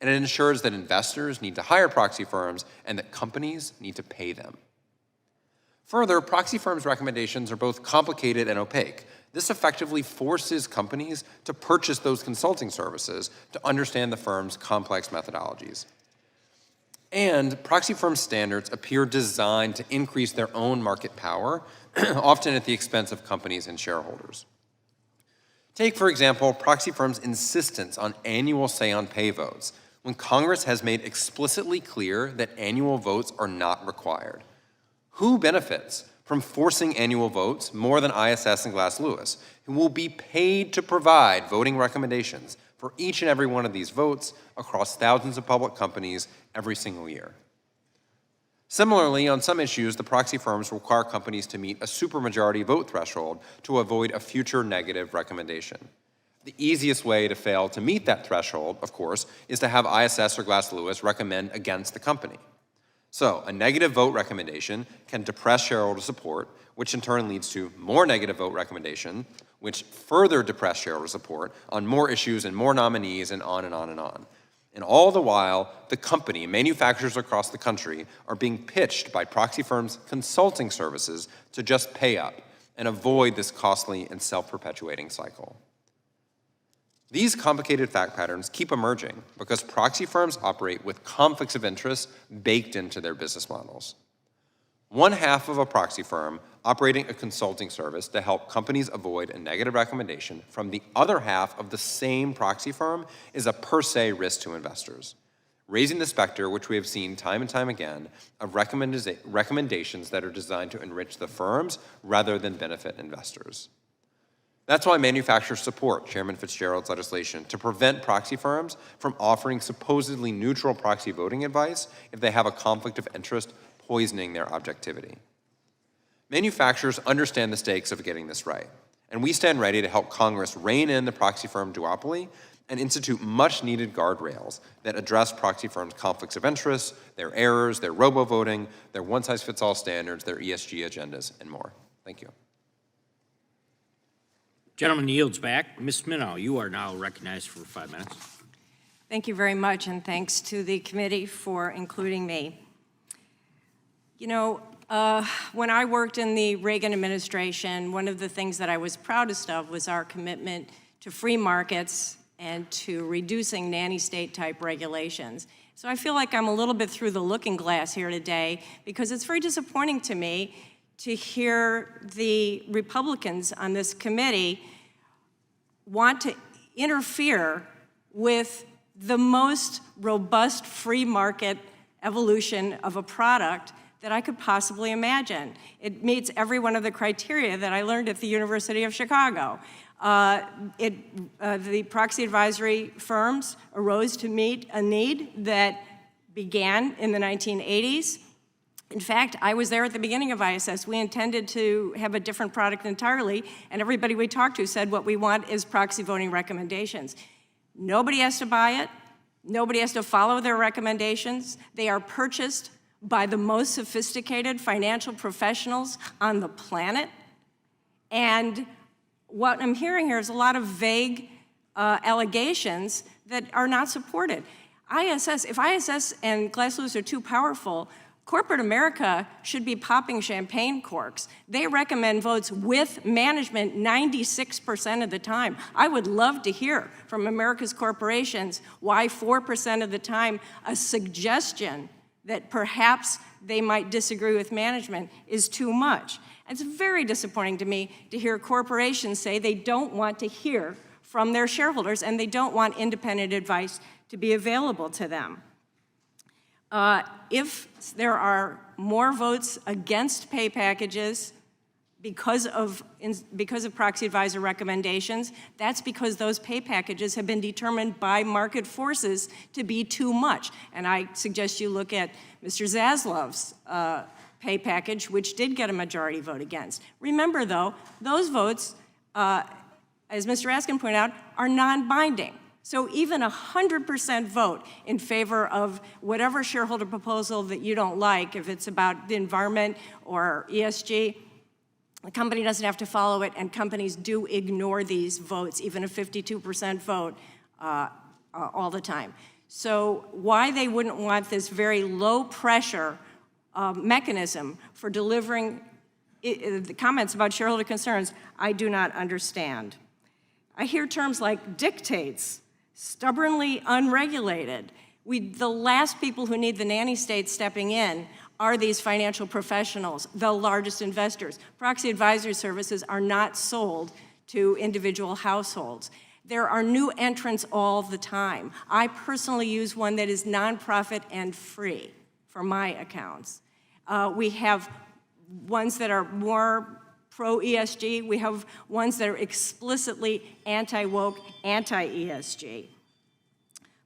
and it ensures that investors need to hire proxy firms and that companies need to pay them. Further, proxy firms' recommendations are both complicated and opaque. This effectively forces companies to purchase those consulting services to understand the firm's complex methodologies. And proxy firm standards appear designed to increase their own market power, often at the expense of companies and shareholders. Take, for example, proxy firms' insistence on annual say-on-pay votes, when Congress has made explicitly clear that annual votes are not required. Who benefits from forcing annual votes more than ISS and Glass Lewis, who will be paid to provide voting recommendations for each and every one of these votes across thousands of public companies every single year? Similarly, on some issues, the proxy firms require companies to meet a supermajority vote threshold to avoid a future negative recommendation. The easiest way to fail to meet that threshold, of course, is to have ISS or Glass Lewis recommend against the company. So, a negative vote recommendation can depress shareholder support, which in turn leads to more negative vote recommendation, which further depress shareholder support on more issues and more nominees and on and on and on. And all the while, the company, manufacturers across the country, are being pitched by proxy firms' consulting services to just pay up and avoid this costly and self-perpetuating cycle. These complicated fact patterns keep emerging because proxy firms operate with conflicts of interest baked into their business models. One half of a proxy firm operating a consulting service to help companies avoid a negative recommendation from the other half of the same proxy firm is a per se risk to investors, raising the specter, which we have seen time and time again, of recommendations that are designed to enrich the firms rather than benefit investors. That's why manufacturers support Chairman Fitzgerald's legislation to prevent proxy firms from offering supposedly neutral proxy voting advice if they have a conflict of interest poisoning their objectivity. Manufacturers understand the stakes of getting this right, and we stand ready to help Congress rein in the proxy firm duopoly and institute much-needed guardrails that address proxy firms' conflicts of interest, their errors, their robo-voting, their one-size-fits-all standards, their ESG agendas, and more. Thank you. Gentleman yields back. Ms. Minow, you are now recognized for 5 minutes. Thank you very much, and thanks to the committee for including me. You know, when I worked in the Reagan administration, one of the things that I was proudest of was our commitment to free markets and to reducing nanny-state type regulations. So I feel like I'm a little bit through the looking glass here today because it's very disappointing to me to hear the Republicans on this committee want to interfere with the most robust free market evolution of a product that I could possibly imagine. It meets every one of the criteria that I learned at the University of Chicago. The proxy advisory firms arose to meet a need that began in the 1980s. In fact, I was there at the beginning of ISS. We intended to have a different product entirely, and everybody we talked to said what we want is proxy voting recommendations. Nobody has to buy it. Nobody has to follow their recommendations. They are purchased by the most sophisticated financial professionals on the planet. And what I'm hearing here is a lot of vague allegations that are not supported. If ISS and Glass Lewis are too powerful, corporate America should be popping champagne corks. They recommend votes with management 96% of the time. I would love to hear from America's corporations why 4% of the time a suggestion that perhaps they might disagree with management is too much. It's very disappointing to me to hear corporations say they don't want to hear from their shareholders and they don't want independent advice to be available to them. If there are more votes against pay packages because of proxy advisor recommendations, that's because those pay packages have been determined by market forces to be too much. And I suggest you look at Mr. Zaslav's pay package, which did get a majority vote against. Remember, though, those votes, as Mr. Raskin pointed out, are non-binding. So even 100% vote in favor of whatever shareholder proposal that you don't like, if it's about the environment or ESG, the company doesn't have to follow it, and companies do ignore these votes, even a 52% vote, all the time. So why they wouldn't want this very low-pressure mechanism for delivering the comments about shareholder concerns, I do not understand. I hear terms like dictates, stubbornly unregulated. The last people who need the nanny state stepping in are these financial professionals, the largest investors. Proxy advisory services are not sold to individual households. There are new entrants all the time. I personally use one that is nonprofit and free for my accounts. We have ones that are more pro-ESG. We have ones that are explicitly anti-woke, anti-ESG.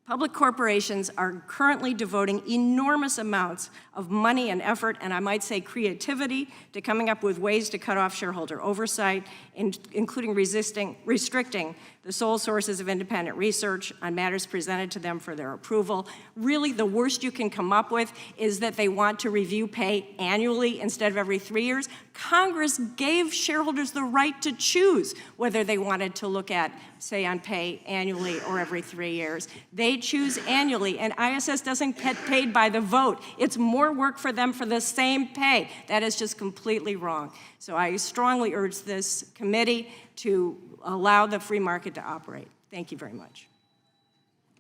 Public corporations are currently devoting enormous amounts of money and effort, and I might say creativity, to coming up with ways to cut off shareholder oversight, including restricting the sole sources of independent research on matters presented to them for their approval. Really, the worst you can come up with is that they want to review pay annually instead of every 3 years. Congress gave shareholders the right to choose whether they wanted to look at, say, on pay annually or every 3 years. They choose annually, and ISS doesn't get paid by the vote. It's more work for them for the same pay. That is just completely wrong. So I strongly urge this committee to allow the free market to operate. Thank you very much.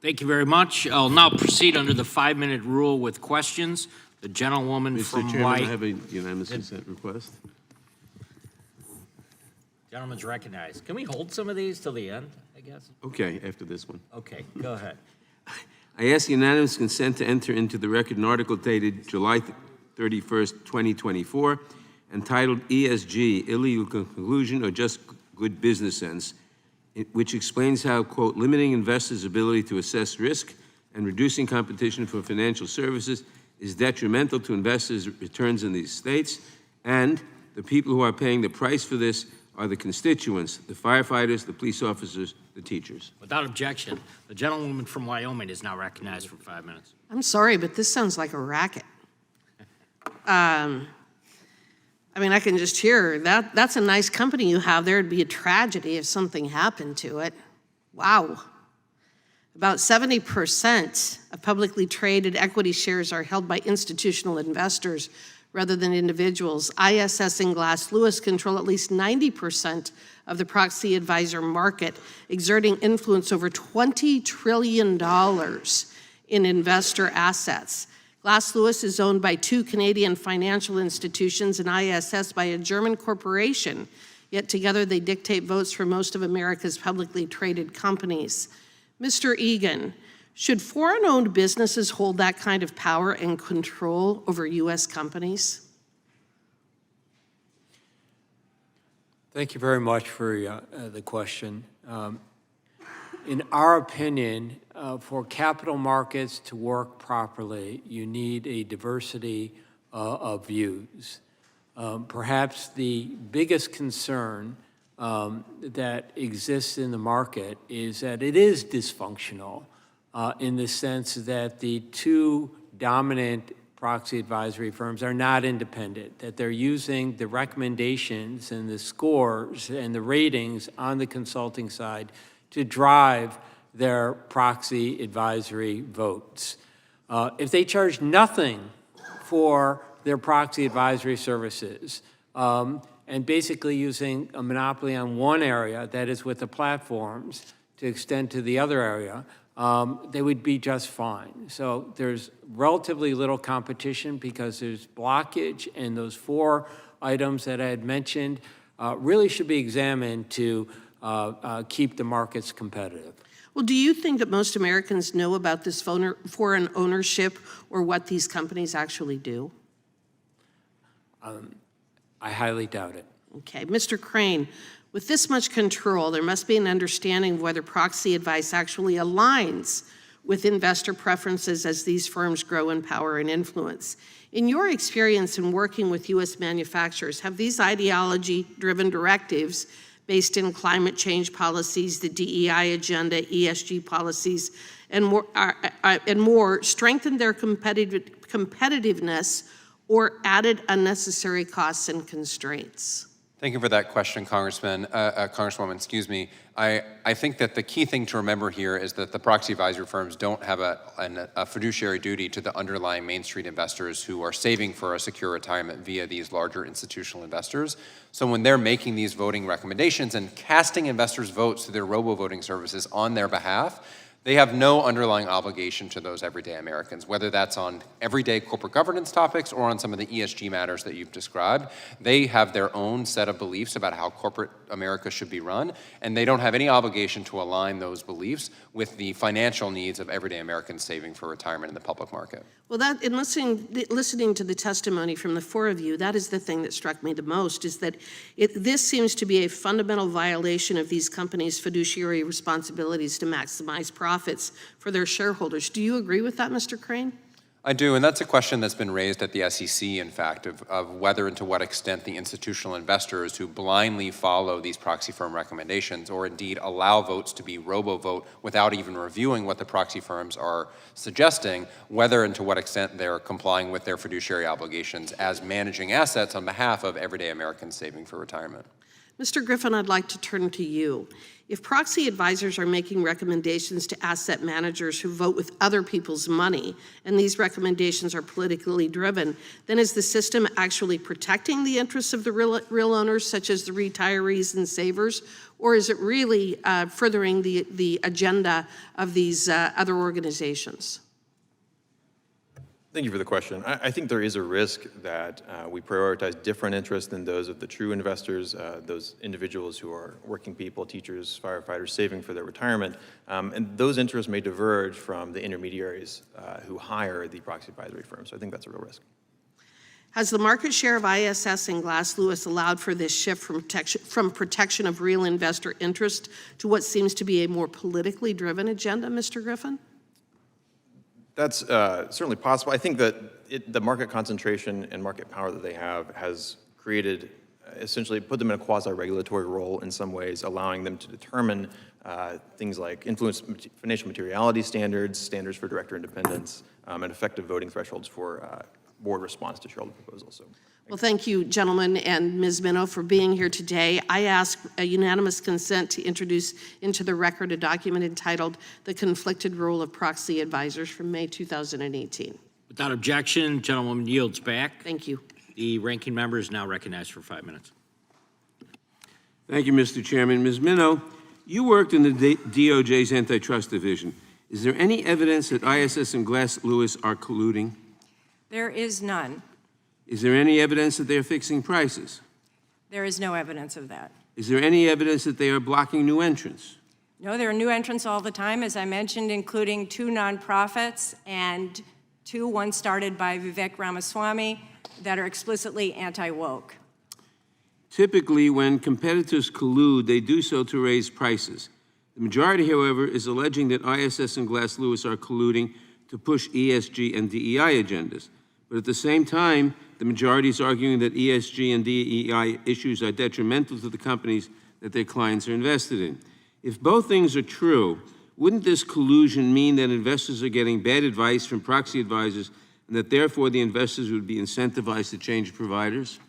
Thank you very much. I'll now proceed under the 5-minute rule with questions. The gentlewoman from Mr. Chairman, White. I have a unanimous consent request. Gentleman's recognized. Can we hold some of these till the end, I guess? Okay, after this one. Okay, go ahead. I ask unanimous consent to enter into the record an article dated July 31st, 2024, entitled ESG, Illegal Conclusion or Just Good Business Sense, which explains how, quote, limiting investors' ability to assess risk and reducing competition for financial services is detrimental to investors' returns in these states, and the people who are paying the price for this are the constituents, the firefighters, the police officers, the teachers. Without objection, the gentlewoman from Wyoming is now recognized for 5 minutes. I'm sorry, but this sounds like a racket. I mean, I can just hear that. That's a nice company you have there. It'd be a tragedy if something happened to it. Wow. About 70% of publicly traded equity shares are held by institutional investors rather than individuals. ISS and Glass Lewis control at least 90% of the proxy advisor market, exerting influence over $20 trillion in investor assets. Glass Lewis is owned by 2 Canadian financial institutions and ISS by a German corporation, yet together they dictate votes for most of America's publicly traded companies. Mr. Egan, should foreign-owned businesses hold that kind of power and control over U.S. companies? Thank you very much for the question. In our opinion, for capital markets to work properly, you need a diversity of views. Perhaps the biggest concern that exists in the market is that it is dysfunctional in the sense that the 2 dominant proxy advisory firms are not independent, that they're using the recommendations and the scores and the ratings on the consulting side to drive their proxy advisory votes. If they charge nothing for their proxy advisory services and basically using a monopoly on one area, that is with the platforms, to extend to the other area, they would be just fine. So there's relatively little competition because there's blockage, and those 4 items that I had mentioned really should be examined to keep the markets competitive. Well, do you think that most Americans know about this foreign ownership or what these companies actually do? I highly doubt it. Okay, Mr. Crane, with this much control, there must be an understanding of whether proxy advice actually aligns with investor preferences as these firms grow in power and influence. In your experience in working with U.S. manufacturers, have these ideology-driven directives based in climate change policies, the DEI agenda, ESG policies, and more strengthened their competitiveness or added unnecessary costs and constraints? Thank you for that question, Congresswoman, excuse me. I think that the key thing to remember here is that the proxy advisory firms don't have a fiduciary duty to the underlying Main Street investors who are saving for a secure retirement via these larger institutional investors. So when they're making these voting recommendations and casting investors' votes through their robo-voting services on their behalf, they have no underlying obligation to those everyday Americans, whether that's on everyday corporate governance topics or on some of the ESG matters that you've described. They have their own set of beliefs about how corporate America should be run, and they don't have any obligation to align those beliefs with the financial needs of everyday Americans saving for retirement in the public market. Well, that, in listening to the testimony from the 4 of you, that is the thing that struck me the most, is that this seems to be a fundamental violation of these companies' fiduciary responsibilities to maximize profits for their shareholders. Do you agree with that, Mr. Crane? I do, and that's a question that's been raised at the SEC, in fact, of whether and to what extent the institutional investors who blindly follow these proxy firm recommendations or indeed allow votes to be robo-vote without even reviewing what the proxy firms are suggesting, whether and to what extent they're complying with their fiduciary obligations as managing assets on behalf of everyday Americans saving for retirement. Mr. Griffin, I'd like to turn to you. If proxy advisors are making recommendations to asset managers who vote with other people's money, and these recommendations are politically driven, then is the system actually protecting the interests of the real owners, such as the retirees and savers, or is it really furthering the agenda of these other organizations? Thank you for the question. I think there is a risk that we prioritize different interests than those of the true investors, those individuals who are working people, teachers, firefighters, saving for their retirement. And those interests may diverge from the intermediaries who hire the proxy advisory firms. So I think that's a real risk. Has the market share of ISS and Glass Lewis allowed for this shift from protection of real investor interest to what seems to be a more politically driven agenda, Mr. Griffin? That's certainly possible. I think that the market concentration and market power that they have has created essentially put them in a quasi-regulatory role in some ways, allowing them to determine things like financial materiality standards, standards for director independence, and effective voting thresholds for board response to shareholder proposals. So, Well, thank you, gentlemen, and Ms. Minow for being here today. I ask a unanimous consent to introduce into the record a document entitled The Conflicted Role of Proxy Advisors from May 2018. Without objection, gentlewoman yields back. Thank you. The ranking member is now recognized for 5 minutes. Thank you, Mr. Chairman. Ms. Minow, you worked in the DOJ's Antitrust Division. Is there any evidence that ISS and Glass Lewis are colluding? There is none. Is there any evidence that they are fixing prices? There is no evidence of that. Is there any evidence that they are blocking new entrants? No, there are new entrants all the time, as I mentioned, including 2 nonprofits and 2, one started by Vivek Ramaswamy, that are explicitly anti-woke. Typically, when competitors collude, they do so to raise prices. The majority, however, is alleging that ISS and Glass Lewis are colluding to push ESG and DEI agendas. But at the same time, the majority is arguing that ESG and DEI issues are detrimental to the companies that their clients are invested in. If both things are true, wouldn't this collusion mean that investors are getting bad advice from proxy advisors and that therefore the investors would be incentivized to change providers?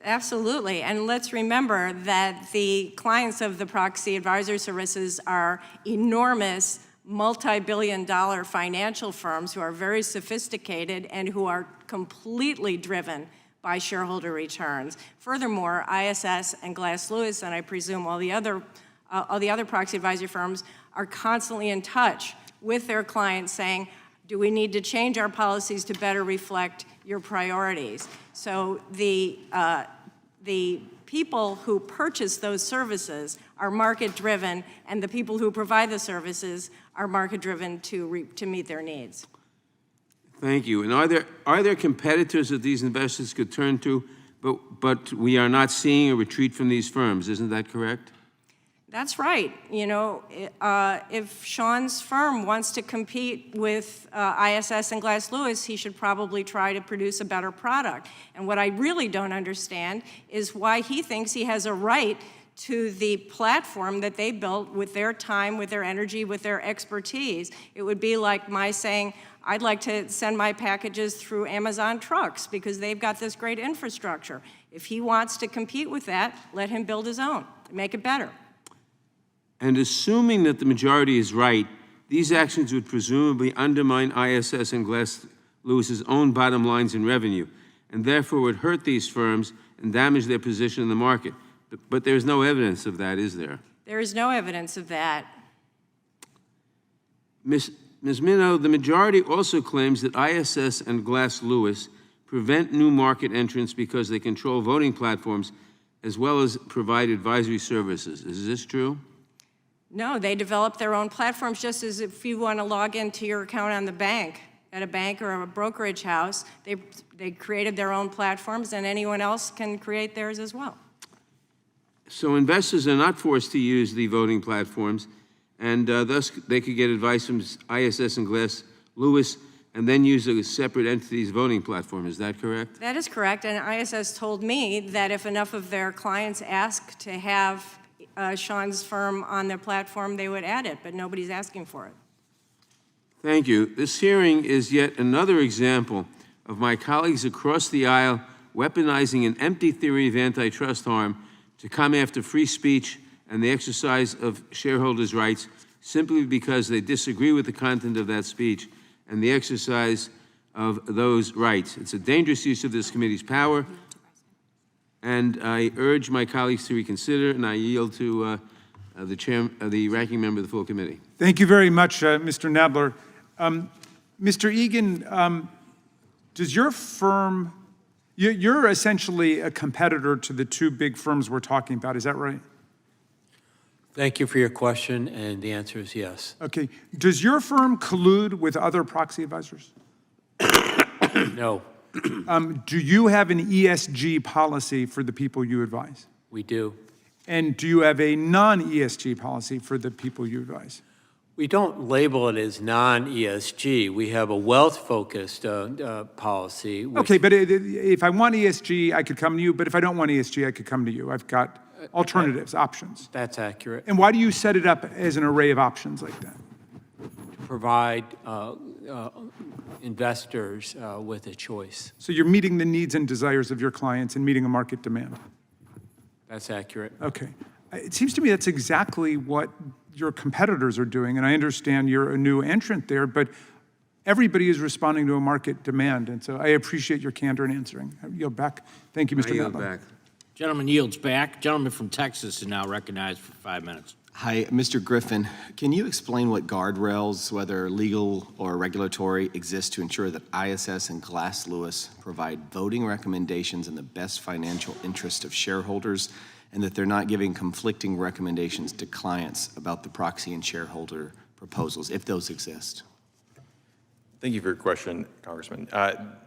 Absolutely, and let's remember that the clients of the proxy advisor services are enormous multi-billion-dollar financial firms who are very sophisticated and who are completely driven by shareholder returns. Furthermore, ISS and Glass Lewis, and I presume all the other proxy advisory firms, are constantly in touch with their clients saying, do we need to change our policies to better reflect your priorities? So the people who purchase those services are market-driven, and the people who provide the services are market-driven to meet their needs. Thank you. And are there competitors that these investors could turn to, but we are not seeing a retreat from these firms? Isn't that correct? That's right. You know, if Sean's firm wants to compete with ISS and Glass Lewis, he should probably try to produce a better product. And what I really don't understand is why he thinks he has a right to the platform that they built with their time, with their energy, with their expertise. It would be like my saying, I'd like to send my packages through Amazon trucks because they've got this great infrastructure. If he wants to compete with that, let him build his own, make it better. And assuming that the majority is right, these actions would presumably undermine ISS and Glass Lewis's own bottom lines and revenue, and therefore would hurt these firms and damage their position in the market. But there's no evidence of that, is there? There is no evidence of that. Ms. Minow, the majority also claims that ISS and Glass Lewis prevent new market entrants because they control voting platforms as well as provide advisory services. Is this true? No, they develop their own platforms, just as if you want to log into your account on the bank, at a bank or a brokerage house, they created their own platforms, and anyone else can create theirs as well. So investors are not forced to use the voting platforms, and thus they could get advice from ISS and Glass Lewis and then use a separate entity's voting platform. Is that correct? That is correct, and ISS told me that if enough of their clients ask to have Sean's firm on their platform, they would add it, but nobody's asking for it. Thank you. This hearing is yet another example of my colleagues across the aisle weaponizing an empty theory of antitrust harm to come after free speech and the exercise of shareholders' rights simply because they disagree with the content of that speech and the exercise of those rights. It's a dangerous use of this committee's power, and I urge my colleagues to reconsider, and I yield to the ranking member of the full committee. Thank you very much, Mr. Nadler. Mr. Egan, does your firm, you're essentially a competitor to the 2 big firms we're talking about, is that right? Thank you for your question, and the answer is yes. Okay. Does your firm collude with other proxy advisors? No, Do you have an ESG policy for the people you advise? we do. And do you have a non-ESG policy for the people you advise? We don't label it as non-ESG. We have a wealth-focused policy. Which, Okay, but if I want ESG, I could come to you, but if I don't want ESG, I could come to you. I've got alternatives, options. That's accurate. And why do you set it up as an array of options like that? Provide investors with a choice. So you're meeting the needs and desires of your clients and meeting a market demand. That's accurate. Okay. It seems to me that's exactly what your competitors are doing, and I understand you're a new entrant there, but everybody is responding to a market demand, and so I appreciate your candor in answering. I yield back. Thank you, Mr. I yield Matlow. back. Gentleman yields back. Gentleman from Texas is now recognized for 5 minutes. Hi, Mr. Griffin. Can you explain what guardrails, whether legal or regulatory, exist to ensure that ISS and Glass Lewis provide voting recommendations in the best financial interest of shareholders, and that they're not giving conflicting recommendations to clients about the proxy and shareholder proposals, if those exist? Thank you for your question, Congressman.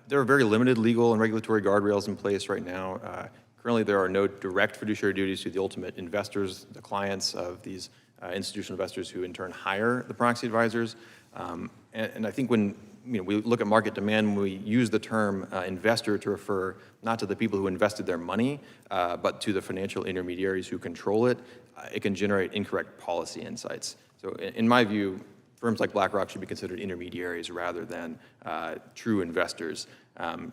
There are very limited legal and regulatory guardrails in place right now. Currently, there are no direct fiduciary duties to the ultimate investors, the clients of these institutional investors who in turn hire the proxy advisors. And I think when we look at market demand, when we use the term investor to refer not to the people who invested their money, but to the financial intermediaries who control it, it can generate incorrect policy insights. So in my view, firms like BlackRock should be considered intermediaries rather than true investors,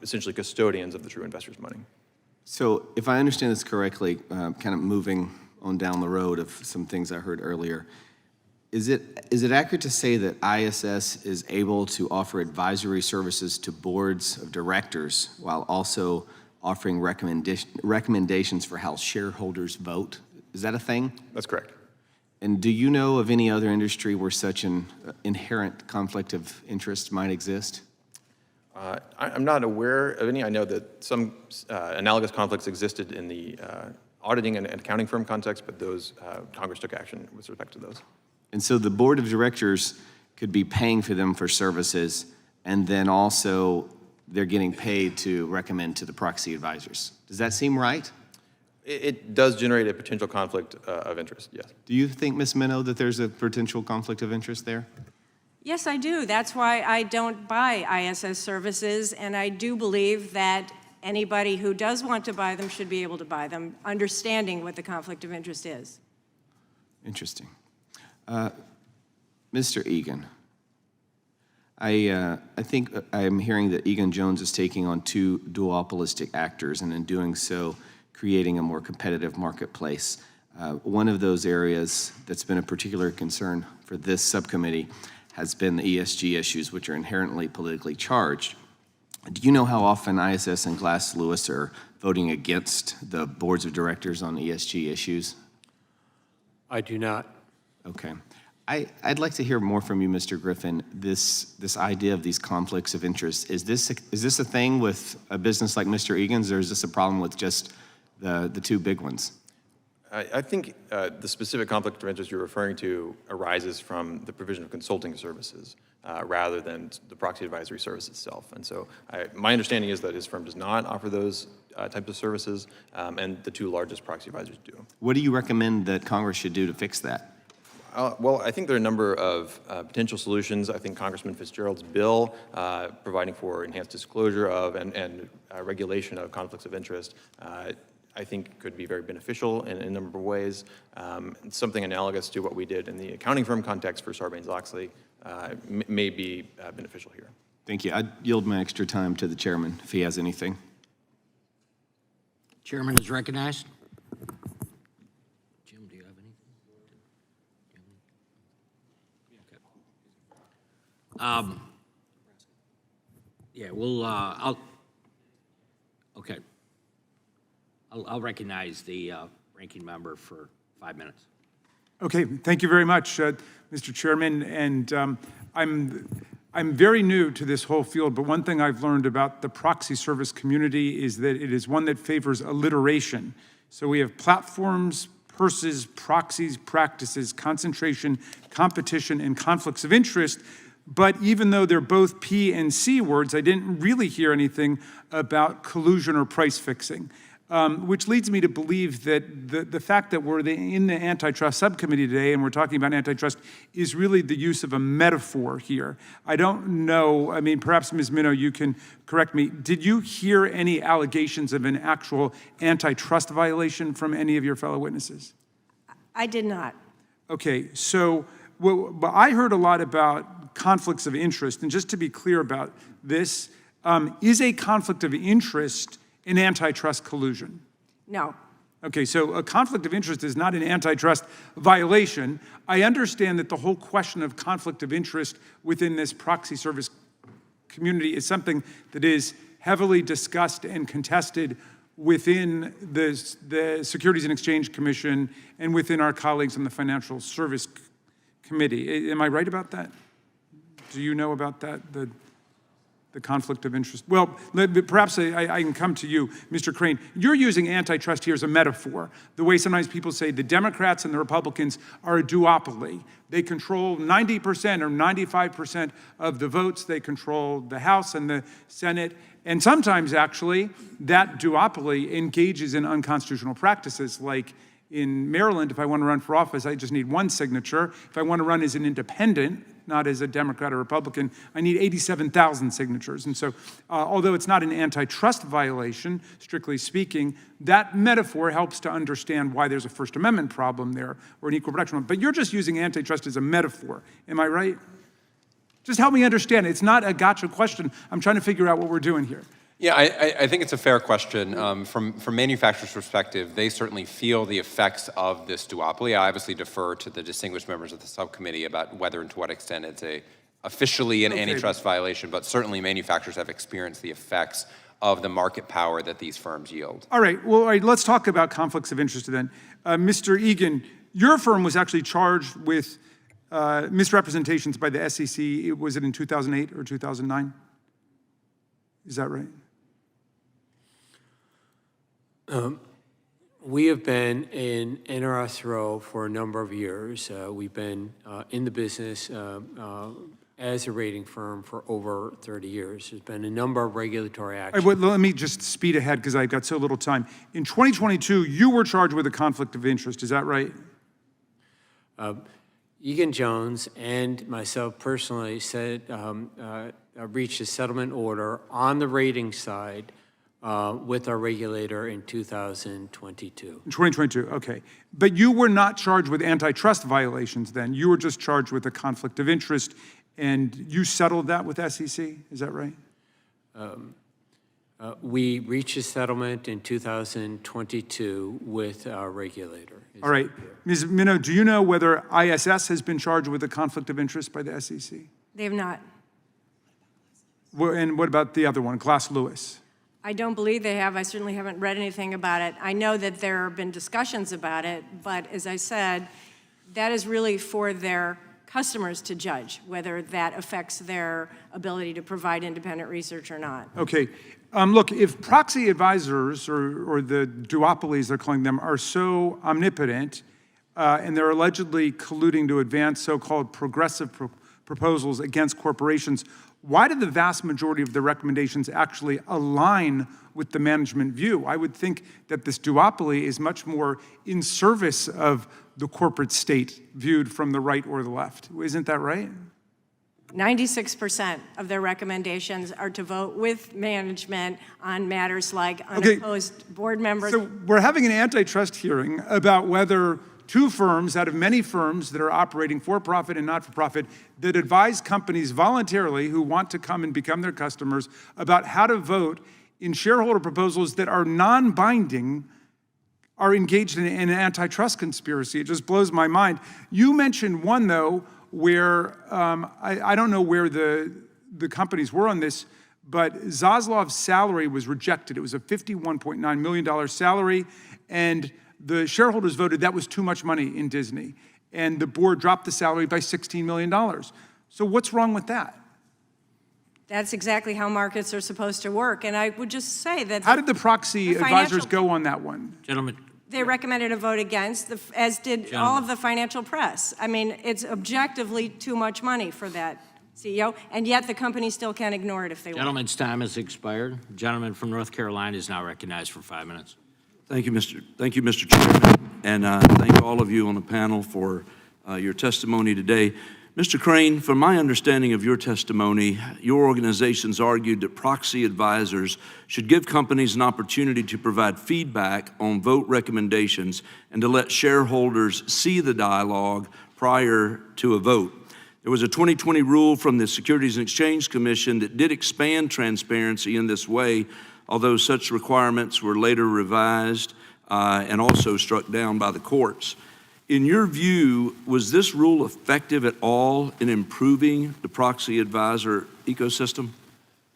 essentially custodians of the true investors' money. So if I understand this correctly, kind of moving on down the road of some things I heard earlier, is it accurate to say that ISS is able to offer advisory services to boards of directors while also offering recommendations for how shareholders vote? Is that a thing? That's correct. And do you know of any other industry where such an inherent conflict of interest might exist? I'm not aware of any. I know that some analogous conflicts existed in the auditing and accounting firm context, but those, Congress took action with respect to those. And so the board of directors could be paying for them for services, and then also they're getting paid to recommend to the proxy advisors. Does that seem right? It does generate a potential conflict of interest, yes. Do you think, Ms. Minow, that there's a potential conflict of interest there? Yes, I do. That's why I don't buy ISS services, and I do believe that anybody who does want to buy them should be able to buy them, understanding what the conflict of interest is. Interesting. Mr. Egan, I think I'm hearing that Egan Jones is taking on two duopolistic actors, and in doing so, creating a more competitive marketplace. One of those areas that's been a particular concern for this subcommittee has been the ESG issues, which are inherently politically charged. Do you know how often ISS and Glass Lewis are voting against the boards of directors on ESG issues? I do not. Okay. I'd like to hear more from you, Mr. Griffin. This idea of these conflicts of interest, is this a thing with a business like Mr. Egan's, or is this a problem with just the two big ones? I think the specific conflict of interest you're referring to arises from the provision of consulting services rather than the proxy advisory service itself. And so my understanding is that his firm does not offer those types of services, and the two largest proxy advisors do. What do you recommend that Congress should do to fix that? Well, I think there are a number of potential solutions. I think Congressman Fitzgerald's bill providing for enhanced disclosure of and regulation of conflicts of interest I think could be very beneficial in a number of ways. Something analogous to what we did in the accounting firm context for Sarbanes-Oxley may be beneficial here. Thank you. I'd yield my extra time to the chairman if he has anything. Chairman is recognized. Jim, do you have anything? Okay. Yeah, we'll, okay. I'll recognize the ranking member for 5 minutes. Okay, thank you very much, Mr. Chairman. And I'm very new to this whole field, but one thing I've learned about the proxy service community is that it is one that favors alliteration. So we have platforms, purses, proxies, practices, concentration, competition, and conflicts of interest. But even though they're both P and C words, I didn't really hear anything about collusion or price fixing. which leads me to believe that the fact that we're in the antitrust subcommittee today and we're talking about antitrust is really the use of a metaphor here. I don't know, I mean, perhaps Ms. Minow, you can correct me. Did you hear any allegations of an actual antitrust violation from any of your fellow witnesses? I did not. Okay, so but I heard a lot about conflicts of interest, and just to be clear about this, is a conflict of interest an antitrust collusion? No. Okay, so a conflict of interest is not an antitrust violation. I understand that the whole question of conflict of interest within this proxy service community is something that is heavily discussed and contested within the Securities and Exchange Commission and within our colleagues on the Financial Service Committee. Am I right about that? Do you know about that, the conflict of interest? Well, perhaps I can come to you, Mr. Crane. You're using antitrust here as a metaphor, the way sometimes people say the Democrats and the Republicans are a duopoly. They control 90% or 95% of the votes. They control the House and the Senate. And sometimes, actually, that duopoly engages in unconstitutional practices, like in Maryland, if I want to run for office, I just need one signature. If I want to run as an independent, not as a Democrat or Republican, I need 87,000 signatures. And so, although it's not an antitrust violation, strictly speaking, that metaphor helps to understand why there's a First Amendment problem there, or an equal protection one. But you're just using antitrust as a metaphor. Am I right? Just help me understand. It's not a gotcha question. I'm trying to figure out what we're doing here. Yeah, I think it's a fair question. From manufacturers' perspective, they certainly feel the effects of this duopoly. I obviously defer to the distinguished members of the subcommittee about whether and to what extent it's officially an antitrust violation, but certainly manufacturers have experienced the effects of the market power that these firms yield. All right, well, all right, let's talk about conflicts of interest then. Mr. Egan, your firm was actually charged with misrepresentations by the SEC. Was it in 2008 or 2009? Is that right? We have been in NRS Row for a number of years. We've been in the business as a rating firm for over 30 years. There's been a number of regulatory actions. All right, well, let me just speed ahead because I've got so little time. In 2022, you were charged with a conflict of interest. Is that right? Egan Jones and myself personally reached a settlement order on the rating side with our regulator in 2022. In 2022, okay. But you were not charged with antitrust violations then. You were just charged with a conflict of interest, and you settled that with SEC, is that right? We reached a settlement in 2022 with our regulator. All right. Ms. Minow, do you know whether ISS has been charged with a conflict of interest by the SEC? They have not. Well, and what about the other one, Glass Lewis? I don't believe they have. I certainly haven't read anything about it. I know that there have been discussions about it, but as I said, that is really for their customers to judge whether that affects their ability to provide independent research or not. Okay. Look, if proxy advisors, or the duopolies they're calling them, are so omnipotent, and they're allegedly colluding to advance so-called progressive proposals against corporations, why do the vast majority of the recommendations actually align with the management view? I would think that this duopoly is much more in service of the corporate state viewed from the right or the left. Isn't that right? 96% of their recommendations are to vote with management on matters like unopposed board members. So we're having an antitrust hearing about whether two firms out of many firms that are operating for-profit and not-for-profit that advise companies voluntarily who want to come and become their customers about how to vote in shareholder proposals that are non-binding are engaged in an antitrust conspiracy. It just blows my mind. You mentioned one, though, where I don't know where the companies were on this, but Zaslav's salary was rejected. It was a $51.9 million salary, and the shareholders voted that was too much money in Disney, and the board dropped the salary by $16 million. So what's wrong with that? That's exactly how markets are supposed to work, and I would just say that— How did the proxy advisors go on that one? Gentlemen. They recommended a vote against, as did all of the financial press. I mean, it's objectively too much money for that CEO, and yet the company still can't ignore it if they want. Gentleman's time has expired. The gentleman from North Carolina is now recognized for 5 minutes. Thank you, Mr. Chairman, and thank all of you on the panel for your testimony today. Mr. Crane, from my understanding of your testimony, your organizations argued that proxy advisors should give companies an opportunity to provide feedback on vote recommendations and to let shareholders see the dialogue prior to a vote. There was a 2020 rule from the Securities and Exchange Commission that did expand transparency in this way, although such requirements were later revised and also struck down by the courts. In your view, was this rule effective at all in improving the proxy advisor ecosystem?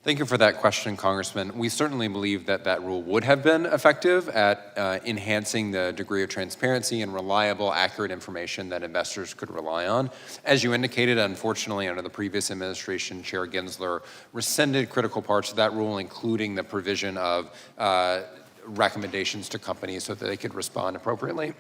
Thank you for that question, Congressman. We certainly believe that that rule would have been effective at enhancing the degree of transparency and reliable, accurate information that investors could rely on. As you indicated, unfortunately, under the previous administration, Chair Gensler rescinded critical parts of that rule, including the provision of recommendations to companies so that they could respond appropriately.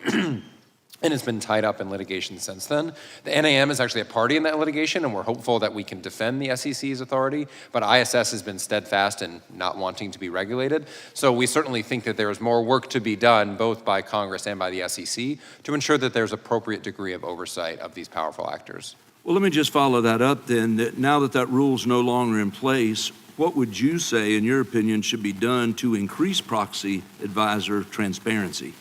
And it's been tied up in litigation since then. The NAM is actually a party in that litigation, and we're hopeful that we can defend the SEC's authority, but ISS has been steadfast in not wanting to be regulated. So we certainly think that there is more work to be done, both by Congress and by the SEC, to ensure that there's appropriate degree of oversight of these powerful actors. Well, let me just follow that up then. That now that that rule's no longer in place, what would you say, in your opinion, should be done to increase proxy advisor transparency?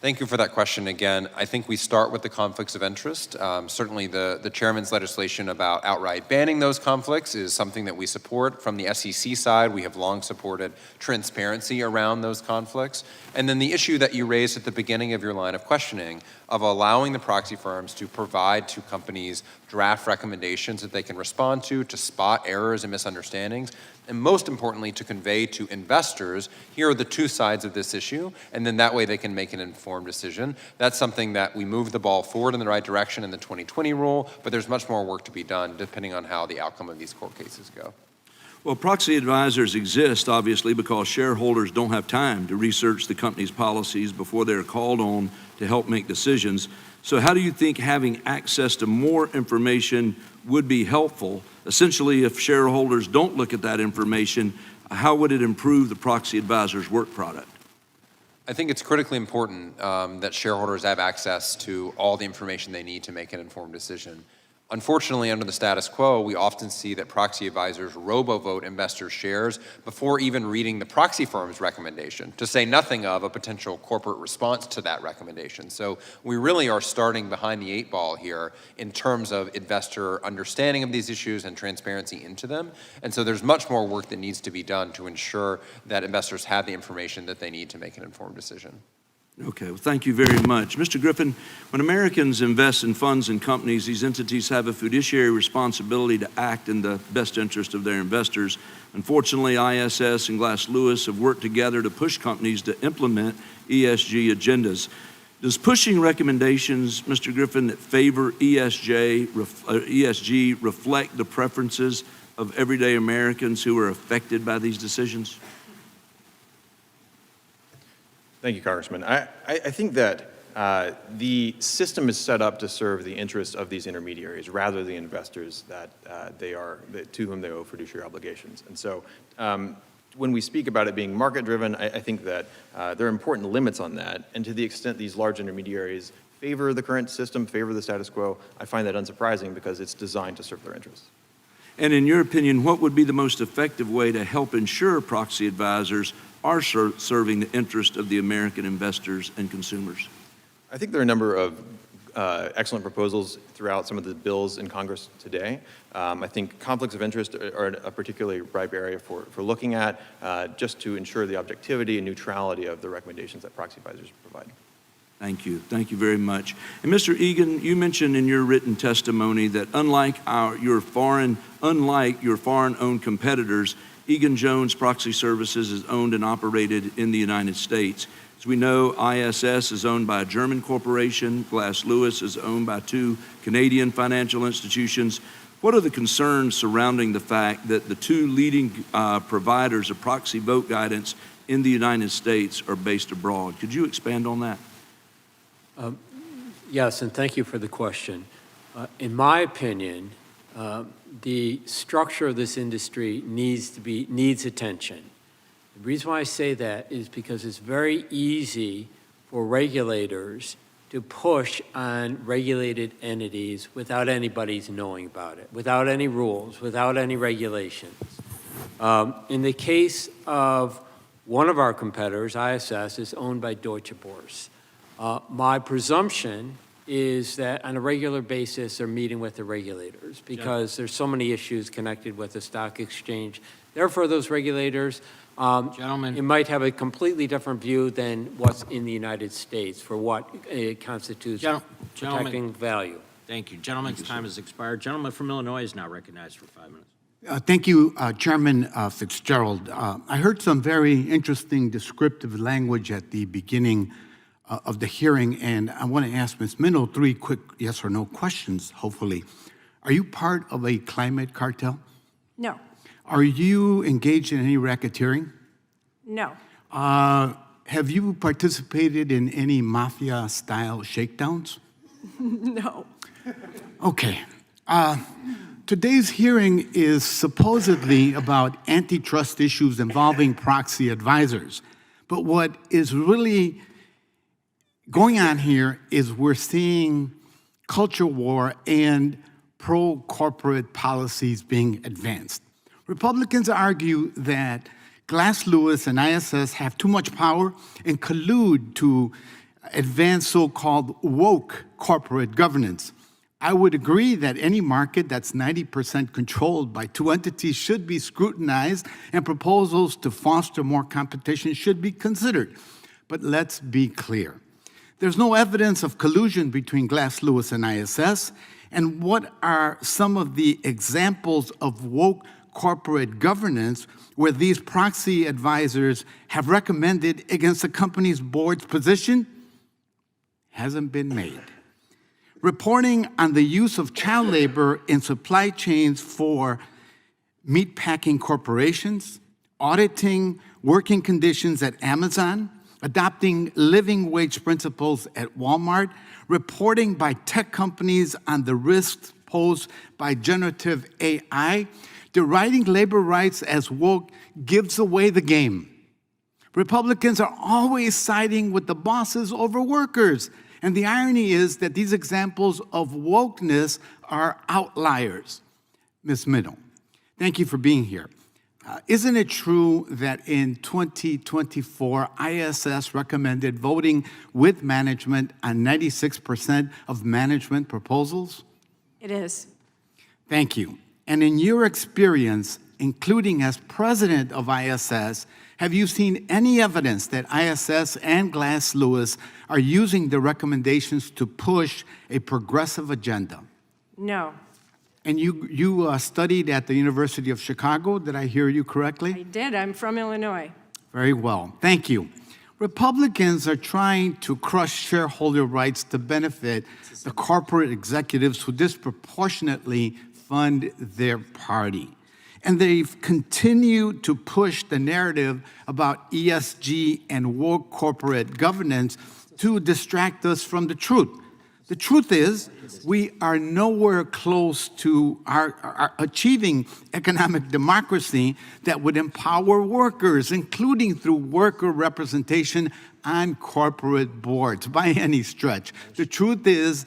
Thank you for that question again. I think we start with the conflicts of interest. Certainly the chairman's legislation about outright banning those conflicts is something that we support. From the SEC side, we have long supported transparency around those conflicts. And then the issue that you raised at the beginning of your line of questioning of allowing the proxy firms to provide to companies draft recommendations that they can respond to spot errors and misunderstandings, and most importantly, to convey to investors, here are the two sides of this issue, and then that way they can make an informed decision. That's something that we moved the ball forward in the right direction in the 2020 rule, but there's much more work to be done depending on how the outcome of these court cases go. Well, proxy advisors exist, obviously, because shareholders don't have time to research the company's policies before they're called on to help make decisions. So how do you think having access to more information would be helpful? Essentially, if shareholders don't look at that information, how would it improve the proxy advisor's work product? I think it's critically important that shareholders have access to all the information they need to make an informed decision. Unfortunately, under the status quo, we often see that proxy advisors robo-vote investors' shares before even reading the proxy firm's recommendation, to say nothing of a potential corporate response to that recommendation. So we really are starting behind the eight ball here in terms of investor understanding of these issues and transparency into them. And so there's much more work that needs to be done to ensure that investors have the information that they need to make an informed decision. Okay, well, thank you very much. Mr. Griffin, when Americans invest in funds and companies, these entities have a fiduciary responsibility to act in the best interest of their investors. Unfortunately, ISS and Glass Lewis have worked together to push companies to implement ESG agendas. Does pushing recommendations, Mr. Griffin, that favor ESG reflect the preferences of everyday Americans who are affected by these decisions? Thank you, Congressman. I think that the system is set up to serve the interests of these intermediaries rather than the investors that to whom they owe fiduciary obligations. And so when we speak about it being market-driven, I think that there are important limits on that. And to the extent these large intermediaries favor the current system, favor the status quo, I find that unsurprising because it's designed to serve their interests. And in your opinion, what would be the most effective way to help ensure proxy advisors are serving the interest of the American investors and consumers? I think there are a number of excellent proposals throughout some of the bills in Congress today. I think conflicts of interest are a particularly ripe area for looking at, just to ensure the objectivity and neutrality of the recommendations that proxy advisors provide. Thank you. Thank you very much. And Mr. Egan, you mentioned in your written testimony that unlike your foreign-owned competitors, Egan-Jones Proxy Services is owned and operated in the United States. As we know, ISS is owned by a German corporation. Glass Lewis is owned by two Canadian financial institutions. What are the concerns surrounding the fact that the two leading providers of proxy vote guidance in the United States are based abroad? Could you expand on that? Yes, and thank you for the question. In my opinion, the structure of this industry needs attention. The reason why I say that is because it's very easy for regulators to push on regulated entities without anybody's knowing about it, without any rules, without any regulations. In the case of one of our competitors, ISS, is owned by Deutsche Börse. My presumption is that on a regular basis they're meeting with the regulators because there's so many issues connected with the stock exchange. Therefore, those regulators, Gentlemen. it might have a completely different view than what's in the United States for what constitutes Gentlemen. protecting value. Thank you. Gentlemen's time has expired. Gentleman from Illinois is now recognized for 5 minutes. Thank you, Chairman Fitzgerald. I heard some very interesting descriptive language at the beginning of the hearing, and I want to ask Ms. Minow 3 quick yes or no questions, hopefully. Are you part of a climate cartel? No, Are you engaged in any racketeering? no, Have you participated in any mafia-style shakedowns? no. Okay. Today's hearing is supposedly about antitrust issues involving proxy advisors. But what is really going on here is we're seeing culture war and pro-corporate policies being advanced. Republicans argue that Glass Lewis and ISS have too much power and collude to advance so-called woke corporate governance. I would agree that any market that's 90% controlled by two entities should be scrutinized and proposals to foster more competition should be considered. But let's be clear. There's no evidence of collusion between Glass Lewis and ISS. And what are some of the examples of woke corporate governance where these proxy advisors have recommended against a company's board's position? Hasn't been made. Reporting on the use of child labor in supply chains for meatpacking corporations, auditing working conditions at Amazon, adopting living wage principles at Walmart, reporting by tech companies on the risks posed by generative AI, deriding labor rights as woke gives away the game. Republicans are always siding with the bosses over workers. And the irony is that these examples of wokeness are outliers. Ms. Minow, thank you for being here. Isn't it true that in 2024, ISS recommended voting with management on 96% of management proposals? It is. Thank you. And in your experience, including as president of ISS, have you seen any evidence that ISS and Glass Lewis are using the recommendations to push a progressive agenda? No, And you studied at the University of Chicago, did I hear you correctly? I did. I'm from Illinois. Very well, thank you. Republicans are trying to crush shareholder rights to benefit the corporate executives who disproportionately fund their party. And they've continued to push the narrative about ESG and woke corporate governance to distract us from the truth. The truth is, we are nowhere close to our achieving economic democracy that would empower workers, including through worker representation on corporate boards by any stretch. The truth is,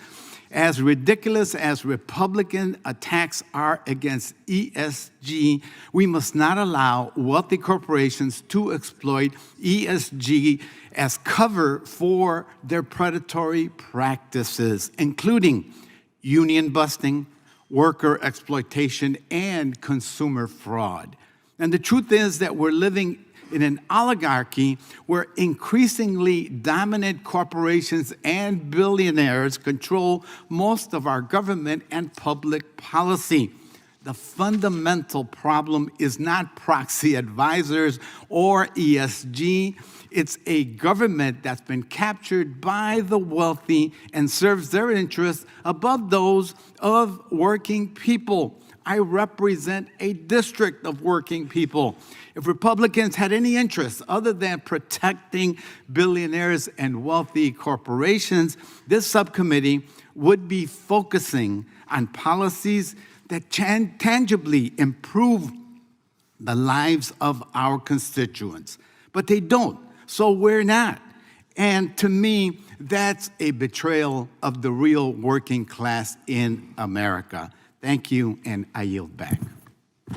as ridiculous as Republican attacks are against ESG, we must not allow wealthy corporations to exploit ESG as cover for their predatory practices, including union busting, worker exploitation, and consumer fraud. And the truth is that we're living in an oligarchy where increasingly dominant corporations and billionaires control most of our government and public policy. The fundamental problem is not proxy advisors or ESG. It's a government that's been captured by the wealthy and serves their interests above those of working people. I represent a district of working people. If Republicans had any interest other than protecting billionaires and wealthy corporations, this subcommittee would be focusing on policies that tangibly improve the lives of our constituents, but they don't, so we're not. And to me, that's a betrayal of the real working class in America. Thank you, and I yield back.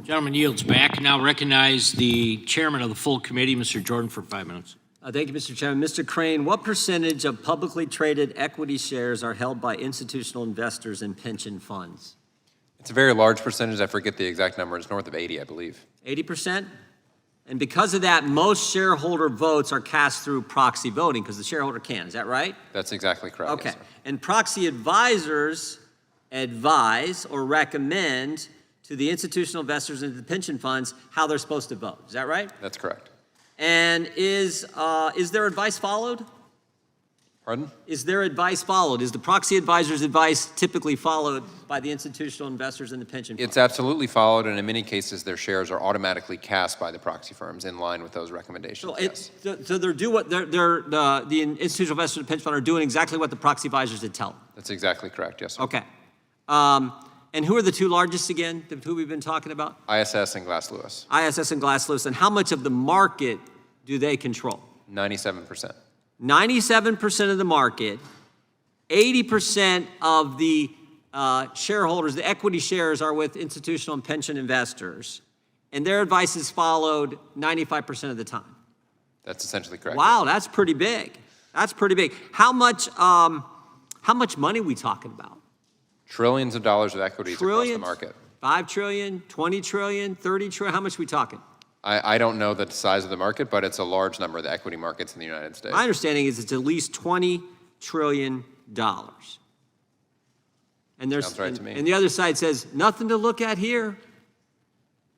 Gentleman yields back. Now recognize the chairman of the full committee, Mr. Jordan, for 5 minutes. Thank you, Mr. Chairman. Mr. Crane, what percentage of publicly traded equity shares are held by institutional investors and pension funds? It's a very large percentage. I forget the exact number. It's north of 80, I believe. 80%? And because of that, most shareholder votes are cast through proxy voting because the shareholder can. Is that right? That's exactly correct. Okay. Yes, sir. And proxy advisors advise or recommend to the institutional investors and the pension funds how they're supposed to vote. Is that right? That's correct. And is their advice followed? Pardon? Is their advice followed? Is the proxy advisor's advice typically followed by the institutional investors and the pension funds? It's absolutely followed, and in many cases, their shares are automatically cast by the proxy firms in line with those recommendations. So, so the institutional investors and pension fund are doing exactly what the proxy advisors did tell them. That's exactly correct, yes, sir. Okay. And who are the two largest again, who we've been talking about? ISS and Glass Lewis. ISS and Glass Lewis. And how much of the market do they control? 97%. 97% of the market, 80% of the shareholders, the equity shares are with institutional and pension investors, and their advice is followed 95% of the time. That's essentially correct. Wow, that's pretty big. That's pretty big. How much money are we talking about? Trillions of dollars of equities across the market. 5 trillion, 20 trillion, 30 trillion, how much are we talking? I don't know the size of the market, but it's a large number of the equity markets in the United States. My understanding is it's at least $20 trillion. And there's, Sounds right to me. And the other side says, nothing to look at here.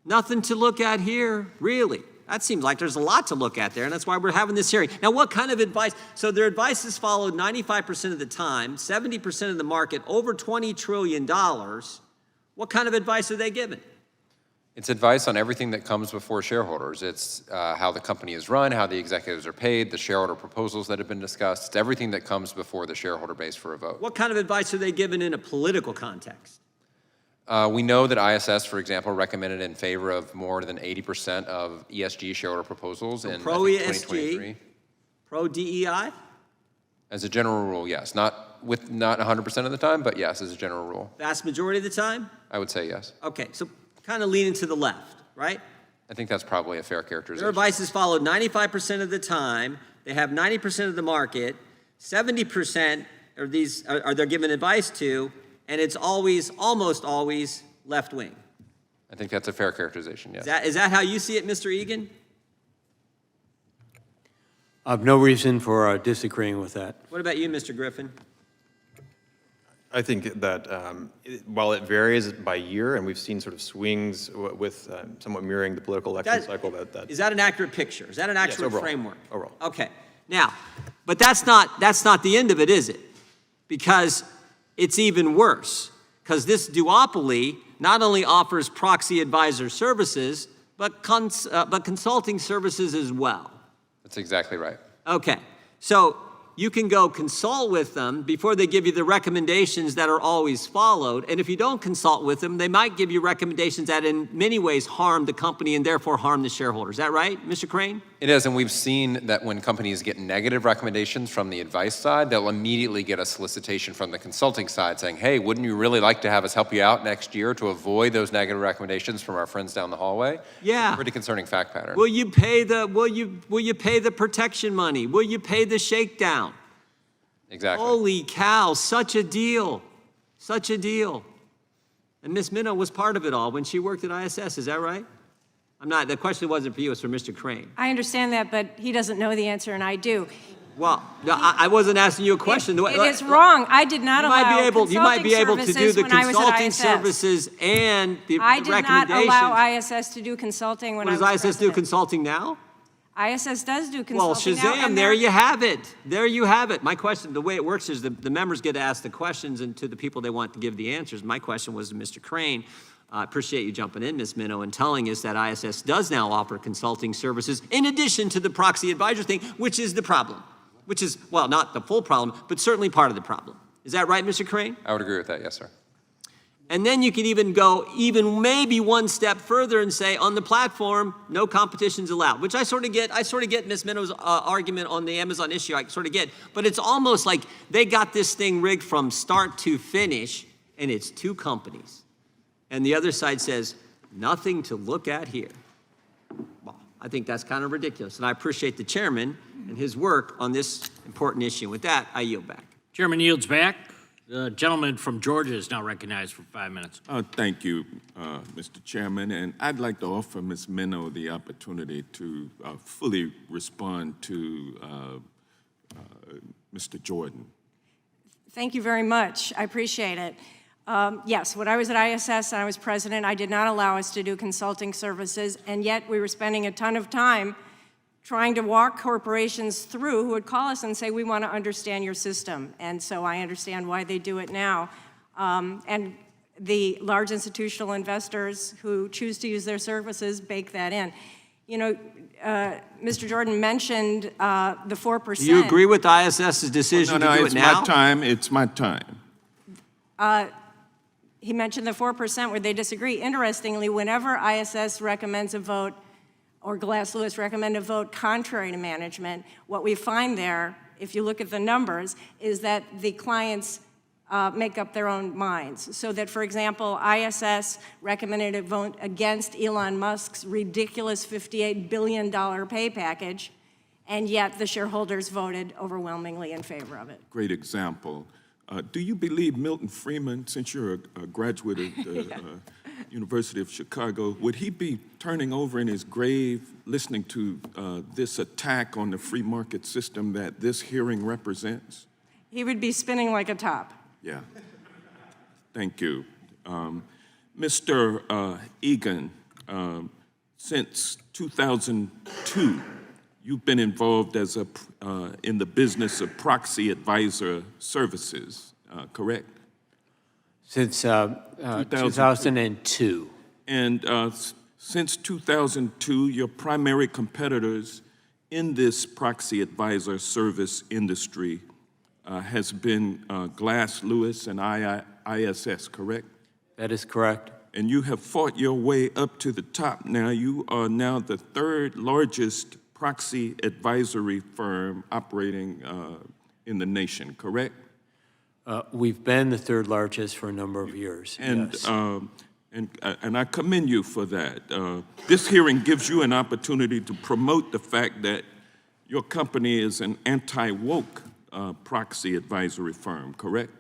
Nothing to look at here, really. That seems like there's a lot to look at there, and that's why we're having this hearing. Now, what kind of advice? So their advice is followed 95% of the time, 70% of the market, over $20 trillion. What kind of advice are they giving? It's advice on everything that comes before shareholders. It's how the company is run, how the executives are paid, the shareholder proposals that have been discussed. It's everything that comes before the shareholder base for a vote. What kind of advice are they giving in a political context? We know that ISS, for example, recommended in favor of more than 80% of ESG shareholder proposals in pro-ESG, pro-DEI? As a general rule, yes. Not 100% of the time, but yes, as a general rule. Vast majority of the time? I would say yes. Okay, so kind of leaning to the left, right? I think that's probably a fair characterization. Their advice is followed 95% of the time. They have 90% of the market. 70% are they're given advice to, and it's always, almost always, left wing. I think that's a fair characterization, yes. Is that how you see it, Mr. Egan? I have no reason for disagreeing with that. What about you, Mr. Griffin? I think that while it varies by year, and we've seen sort of swings with somewhat mirroring the political election cycle, Is that an accurate picture? Is that an accurate overall. framework? Overall. Okay. Now, but that's not the end of it, is it? Because it's even worse. Because this duopoly not only offers proxy advisor services, but consulting services as well. That's exactly right. Okay. So you can go consult with them before they give you the recommendations that are always followed. And if you don't consult with them, they might give you recommendations that in many ways harm the company and therefore harm the shareholders. Is that right, Mr. Crane? It is, and we've seen that when companies get negative recommendations from the advice side, they'll immediately get a solicitation from the consulting side saying, hey, wouldn't you really like to have us help you out next year to avoid those negative recommendations from our friends down the hallway? Yeah. Pretty concerning fact pattern. Will you pay the protection money? Will you pay the shakedown? Exactly. Holy cow, such a deal. Such a deal. And Ms. Minow was part of it all when she worked at ISS, is that right? The question wasn't for you, it's for Mr. Crane. I understand that, but he doesn't know the answer, and I do. Well, no, I wasn't asking you a question. It is wrong. I did not allow You might be able to do the consulting services services and the I did recommendations. not allow ISS to do consulting when I was What does ISS do president. consulting now? ISS does do Well, consulting now. Shazam, and there they're- you have it. There you have it. My question, the way it works is the members get to ask the questions and to the people they want to give the answers. My question was to Mr. Crane. I appreciate you jumping in, Ms. Minow, and telling us that ISS does now offer consulting services in addition to the proxy advisor thing, which is the problem. Which is, well, not the full problem, but certainly part of the problem. Is that right, Mr. Crane? I would agree with that, yes, sir. And then you can even go maybe one step further and say on the platform, no competition's allowed, which I sort of get Ms. Minnow's argument on the Amazon issue, I sort of get, but it's almost like they got this thing rigged from start to finish, and it's two companies. And the other side says, nothing to look at here. Well, I think that's kind of ridiculous, and I appreciate the chairman and his work on this important issue. With that, I yield back. Chairman yields back. The gentleman from Georgia is now recognized for 5 minutes. Thank you, Mr. Chairman, and I'd like to offer Ms. Minnow the opportunity to fully respond to Mr. Jordan. Thank you very much. I appreciate it. Yes, when I was at ISS and I was president, I did not allow us to do consulting services, and yet we were spending a ton of time trying to walk corporations through who would call us and say, we want to understand your system. And so I understand why they do it now. And the large institutional investors who choose to use their services bake that in. You know, Mr. Jordan mentioned the 4%. Do you agree with ISS's decision to do it now? It's my time. He mentioned the 4% where they disagree. Interestingly, whenever ISS recommends a vote or Glass Lewis recommend a vote contrary to management, what we find there, if you look at the numbers, is that the clients make up their own minds. So that, for example, ISS recommended a vote against Elon Musk's ridiculous $58 billion pay package, and yet the shareholders voted overwhelmingly in favor of it. Great example. Do you believe Milton Friedman, since you're a graduate of the University of Chicago, would he be turning over in his grave listening to this attack on the free market system that this hearing represents? He would be spinning like a top. Yeah. Thank you. Mr. Egan, since 2002, you've been involved as in the business of proxy advisor services, correct? Since 2002. And since 2002, your primary competitors in this proxy advisor service industry has been Glass Lewis and ISS, correct? That is correct. And you have fought your way up to the top now. You are now the third largest proxy advisory firm operating in the nation, correct? We've been the third largest for a number of years. And, yes. And I commend you for that. This hearing gives you an opportunity to promote the fact that your company is an anti-woke proxy advisory firm, correct?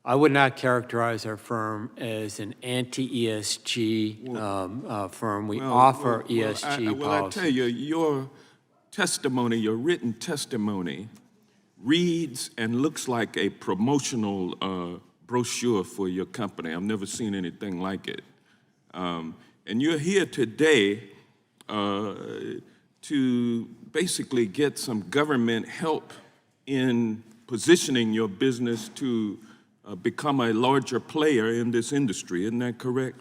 I would not characterize our firm as an anti-ESG firm. We offer ESG Well, I policy. tell you, your testimony, your written testimony, reads and looks like a promotional brochure for your company. I've never seen anything like it. And you're here today to basically get some government help in positioning your business to become a larger player in this industry. Isn't that correct?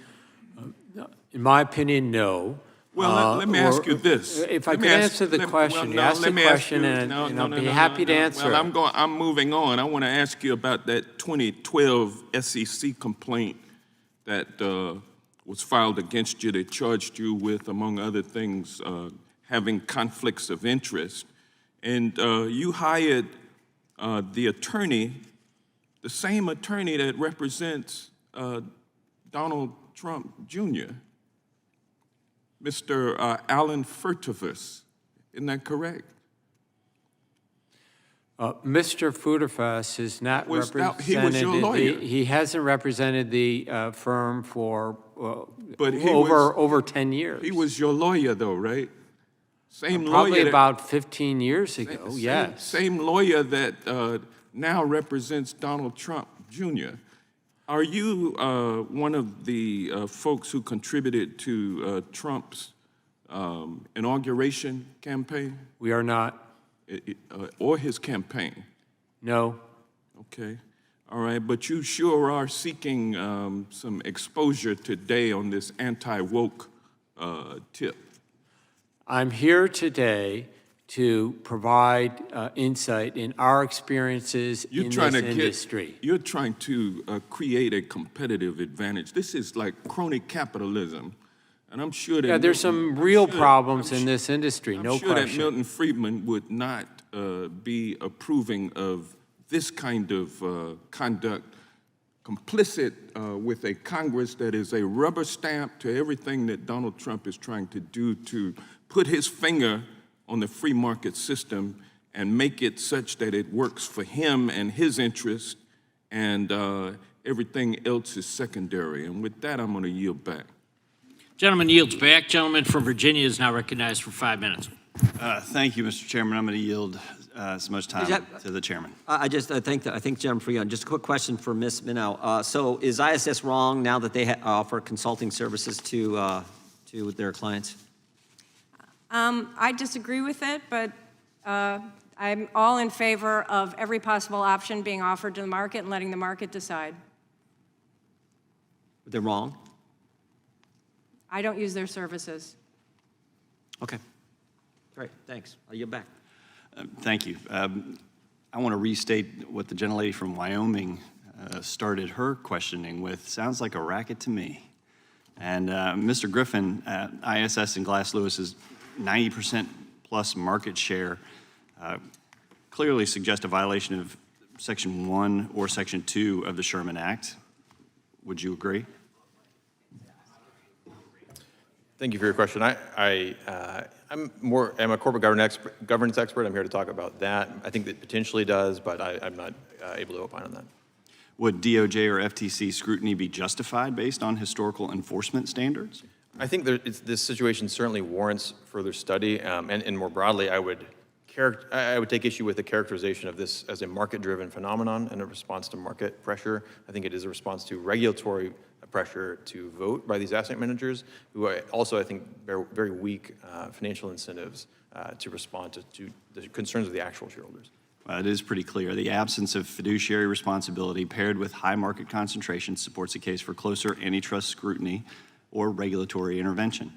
In my opinion, no. Well, let me ask you this. If I could answer the question, you asked the question, and I'll be happy to answer it. Well, I'm moving on. I want to ask you about that 2012 SEC complaint that was filed against you that charged you with, among other things, having conflicts of interest. And you hired the attorney, the same attorney that represents Donald Trump Jr., Mr. Alan Furtivus. Isn't that correct? Mr. Furtivus is not represented. He was your lawyer. He hasn't represented the firm for But over 10 years. He was your lawyer, though, right? Same Probably lawyer. about 15 years ago, yes. Same lawyer that now represents Donald Trump Jr. Are you one of the folks who contributed to Trump's inauguration campaign? We are not. Or his campaign? No. Okay. All right, but you sure are seeking some exposure today on this anti-woke tip. I'm here today to provide insight in our experiences in this industry. You're trying to create a competitive advantage. This is like crony capitalism. And I'm sure that There's some real problems in this industry, no I'm sure that question. Milton Friedman would not be approving of this kind of conduct, complicit with a Congress that is a rubber stamp to everything that Donald Trump is trying to do to put his finger on the free market system and make it such that it works for him and his interest, and everything else is secondary. And with that, I'm going to yield back. Gentleman yields back. Gentleman from Virginia is now recognized for 5 minutes. Thank you, Mr. Chairman. I'm going to yield as much time to the chairman. I think Gentleman Freon, just a quick question for Ms. Minow. So is ISS wrong now that they offer consulting services to their clients? I disagree with it, but I'm all in favor of every possible option being offered to the market and letting the market decide. They're wrong? I don't use their services. Okay. Great, thanks. I'll yield back. Thank you. I want to restate what the gentlelady from Wyoming started her questioning with. Sounds like a racket to me. And Mr. Griffin, ISS and Glass Lewis's 90% plus market share clearly suggest a violation of Section 1 or Section 2 of the Sherman Act. Would you agree? Thank you for your question. I'm a corporate governance expert. I'm here to talk about that. I think that potentially does, but I'm not able to opine on that. Would DOJ or FTC scrutiny be justified based on historical enforcement standards? I think this situation certainly warrants further study, and more broadly, I would take issue with the characterization of this as a market-driven phenomenon and a response to market pressure. I think it is a response to regulatory pressure to vote by these asset managers, who also, I think, bear very weak financial incentives to respond to the concerns of the actual shareholders. It is pretty clear. The absence of fiduciary responsibility paired with high market concentration supports a case for closer antitrust scrutiny or regulatory intervention.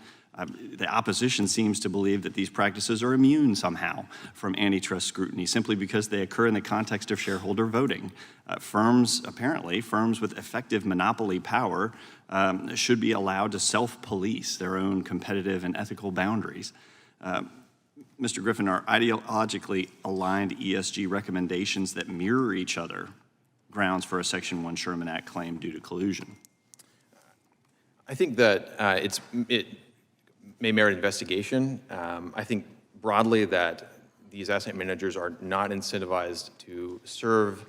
The opposition seems to believe that these practices are immune somehow from antitrust scrutiny simply because they occur in the context of shareholder voting. Firms with effective monopoly power should be allowed to self-police their own competitive and ethical boundaries. Mr. Griffin, are ideologically aligned ESG recommendations that mirror each other grounds for a Section 1 Sherman Act claim due to collusion? I think that it may merit investigation. I think broadly that these asset managers are not incentivized to serve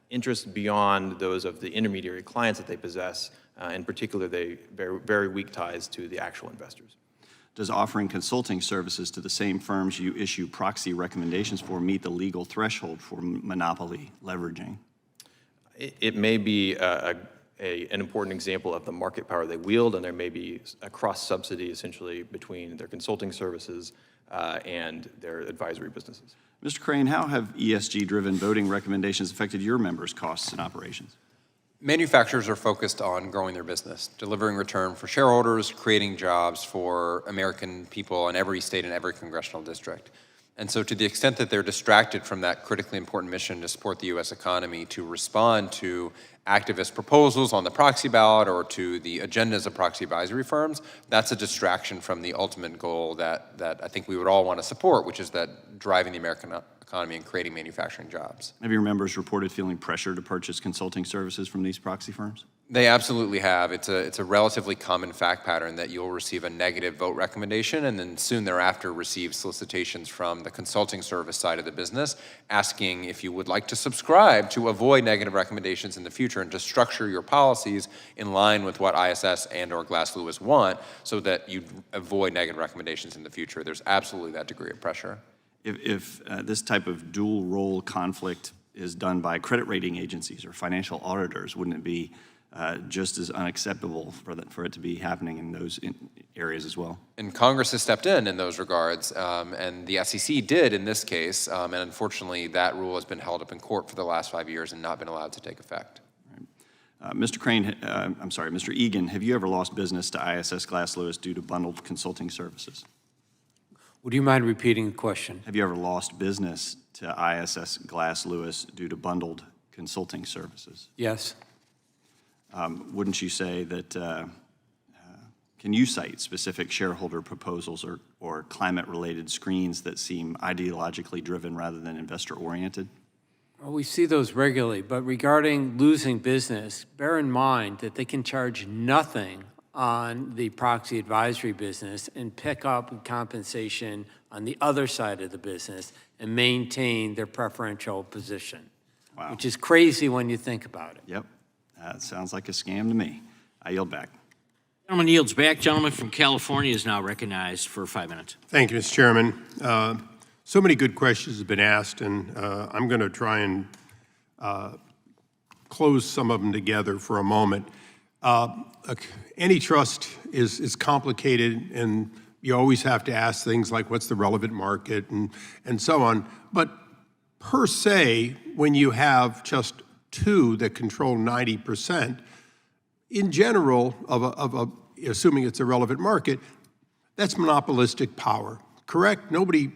interests beyond those of the intermediary clients that they possess. In particular, they bear very weak ties to the actual investors. Does offering consulting services to the same firms you issue proxy recommendations for meet the legal threshold for monopoly leveraging? It may be an important example of the market power they wield, and there may be a cross-subsidy essentially between their consulting services and their advisory businesses. Mr. Crane, how have ESG-driven voting recommendations affected your members' costs and operations? Manufacturers are focused on growing their business, delivering return for shareholders, creating jobs for American people in every state and every congressional district. And so to the extent that they're distracted from that critically important mission to support the U.S. economy, to respond to activist proposals on the proxy ballot or to the agendas of proxy advisory firms, that's a distraction from the ultimate goal that I think we would all want to support, which is that driving the American economy and creating manufacturing jobs. Have your members reported feeling pressure to purchase consulting services from these proxy firms? They absolutely have. It's a relatively common fact pattern that you'll receive a negative vote recommendation and then soon thereafter receive solicitations from the consulting service side of the business asking if you would like to subscribe to avoid negative recommendations in the future and to structure your policies in line with what ISS and or Glass Lewis want so that you avoid negative recommendations in the future. There's absolutely that degree of pressure. If this type of dual role conflict is done by credit rating agencies or financial auditors, wouldn't it be just as unacceptable for it to be happening in those areas as well? And Congress has stepped in those regards, and the SEC did in this case, and unfortunately that rule has been held up in court for the last 5 years and not been allowed to take effect. Mr. Egan, have you ever lost business to ISS Glass Lewis due to bundled consulting services? Would you mind repeating the question? Have you ever lost business to ISS Glass Lewis due to bundled consulting services? Yes. Wouldn't you say that, can you cite specific shareholder proposals or climate-related screens that seem ideologically driven rather than investor-oriented? Well, we see those regularly, but regarding losing business, bear in mind that they can charge nothing on the proxy advisory business and pick up compensation on the other side of the business and maintain their preferential position. Wow. Which is crazy when you think about it. Yep, that sounds like a scam to me. I yield back. Gentleman yields back. Gentleman from California is now recognized for 5 minutes. Thank you, Mr. Chairman. So many good questions have been asked, and I'm going to try and close some of them together for a moment. Antitrust is complicated, and you always have to ask things like what's the relevant market and so on. But per se, when you have just two that control 90%, in general, assuming it's a relevant market, that's monopolistic power, correct? Nobody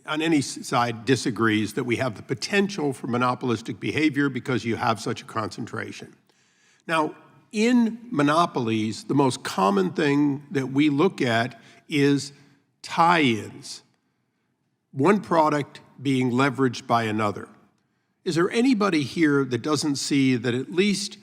on any side disagrees that we have the potential for monopolistic behavior because you have such a concentration. Now, in monopolies, the most common thing that we look at is tie-ins. One product being leveraged by another. Is there anybody here that doesn't see that at least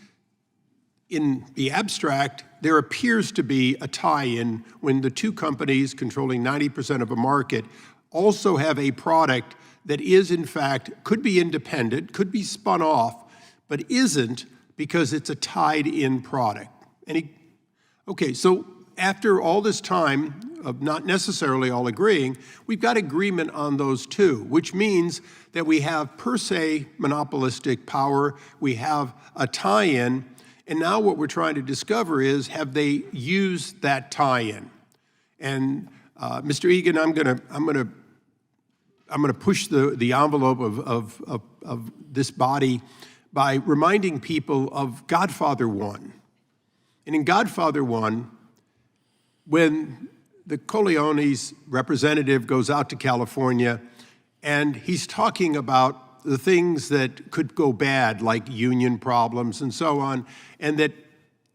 in the abstract, there appears to be a tie-in when the two companies controlling 90% of a market also have a product that is, in fact, could be independent, could be spun off, but isn't because it's a tied-in product? Okay, so after all this time of not necessarily all agreeing, we've got agreement on those two, which means that we have per se monopolistic power, we have a tie-in, and now what we're trying to discover is, have they used that tie-in? And Mr. Egan, I'm gonna push the envelope of this body by reminding people of Godfather 1. And in Godfather 1, when the Corleone's representative goes out to California and he's talking about the things that could go bad, like union problems and so on, and that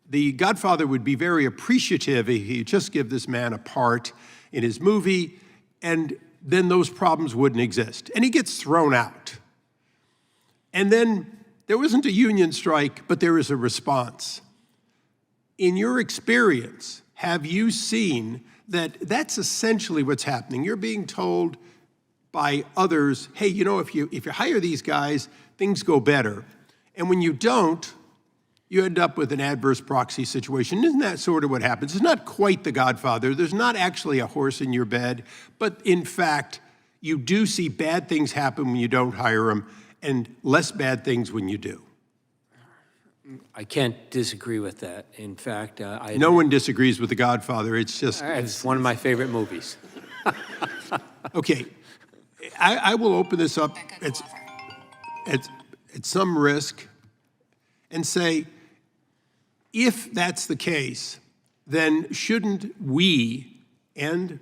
the Godfather would be very appreciative if he'd just give this man a part in his movie, and then those problems wouldn't exist. And he gets thrown out. And then there wasn't a union strike, but there is a response. In your experience, have you seen that that's essentially what's happening? You're being told by others, hey, you know, if you hire these guys, things go better. And when you don't, you end up with an adverse proxy situation. Isn't that sort of what happens? It's not quite the Godfather. There's not actually a horse in your bed, but in fact, you do see bad things happen when you don't hire them and less bad things when you do. I can't disagree with that. In fact, no one disagrees with The Godfather. It's just... It's one of my favorite movies. Okay, I will open this up at some risk and say, if that's the case, then shouldn't we and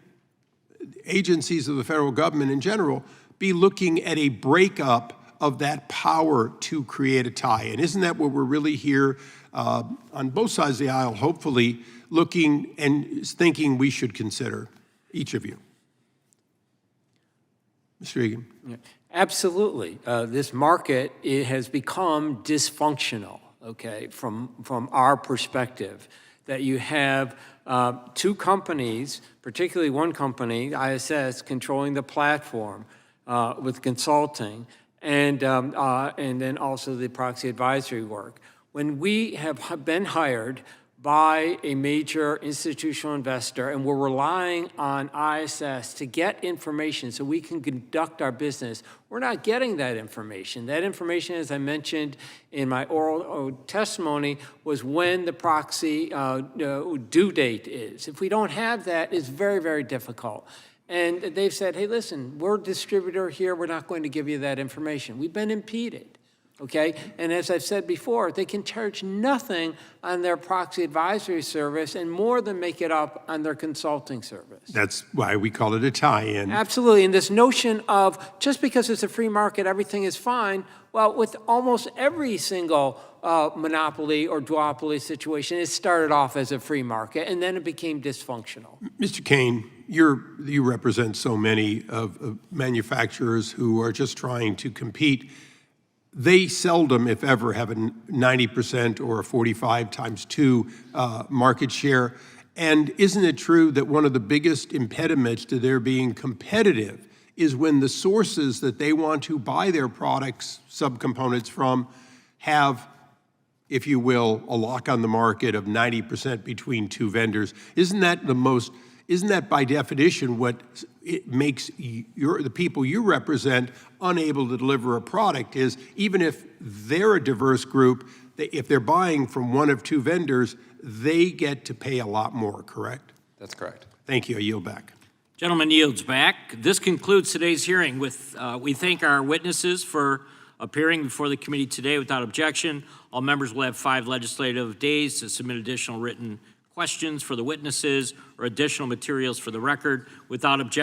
agencies of the federal government in general be looking at a breakup of that power to create a tie? And isn't that what we're really here on both sides of the aisle, hopefully, looking and thinking we should consider, each of you? Mr. Egan. Yeah, absolutely. This market, it has become dysfunctional, okay, from our perspective, that you have two companies, particularly one company, ISS, controlling the platform with consulting, and then also the proxy advisory work. When we have been hired by a major institutional investor and we're relying on ISS to get information so we can conduct our business, we're not getting that information. That information, as I mentioned in my oral testimony, was when the proxy due date is. If we don't have that, it's very, very difficult. And they've said, hey, listen, we're a distributor here. We're not going to give you that information. We've been impeded. okay? And as I've said before, they can charge nothing on their proxy advisory service and more than make it up on their consulting service. That's why we call it a tie-in. Absolutely, and this notion of just because it's a free market, everything is fine, well, with almost every single monopoly or duopoly situation, it started off as a free market, and then it became dysfunctional. Mr. Kane, you represent so many of manufacturers who are just trying to compete. They seldom, if ever, have a 90% or a 45 times 2 market share. And isn't it true that one of the biggest impediments to their being competitive is when the sources that they want to buy their products, subcomponents from, have, if you will, a lock on the market of 90% between 2 vendors? Isn't that by definition what it makes the people you represent unable to deliver a product? Is even if they're a diverse group, if they're buying from one of 2 vendors, they get to pay a lot more, correct? That's correct. Thank you. I yield back. Gentleman yields back. This concludes today's hearing. We thank our witnesses for appearing before the committee today without objection. All members will have 5 legislative days to submit additional written questions for the witnesses or additional materials for the record. Without objection,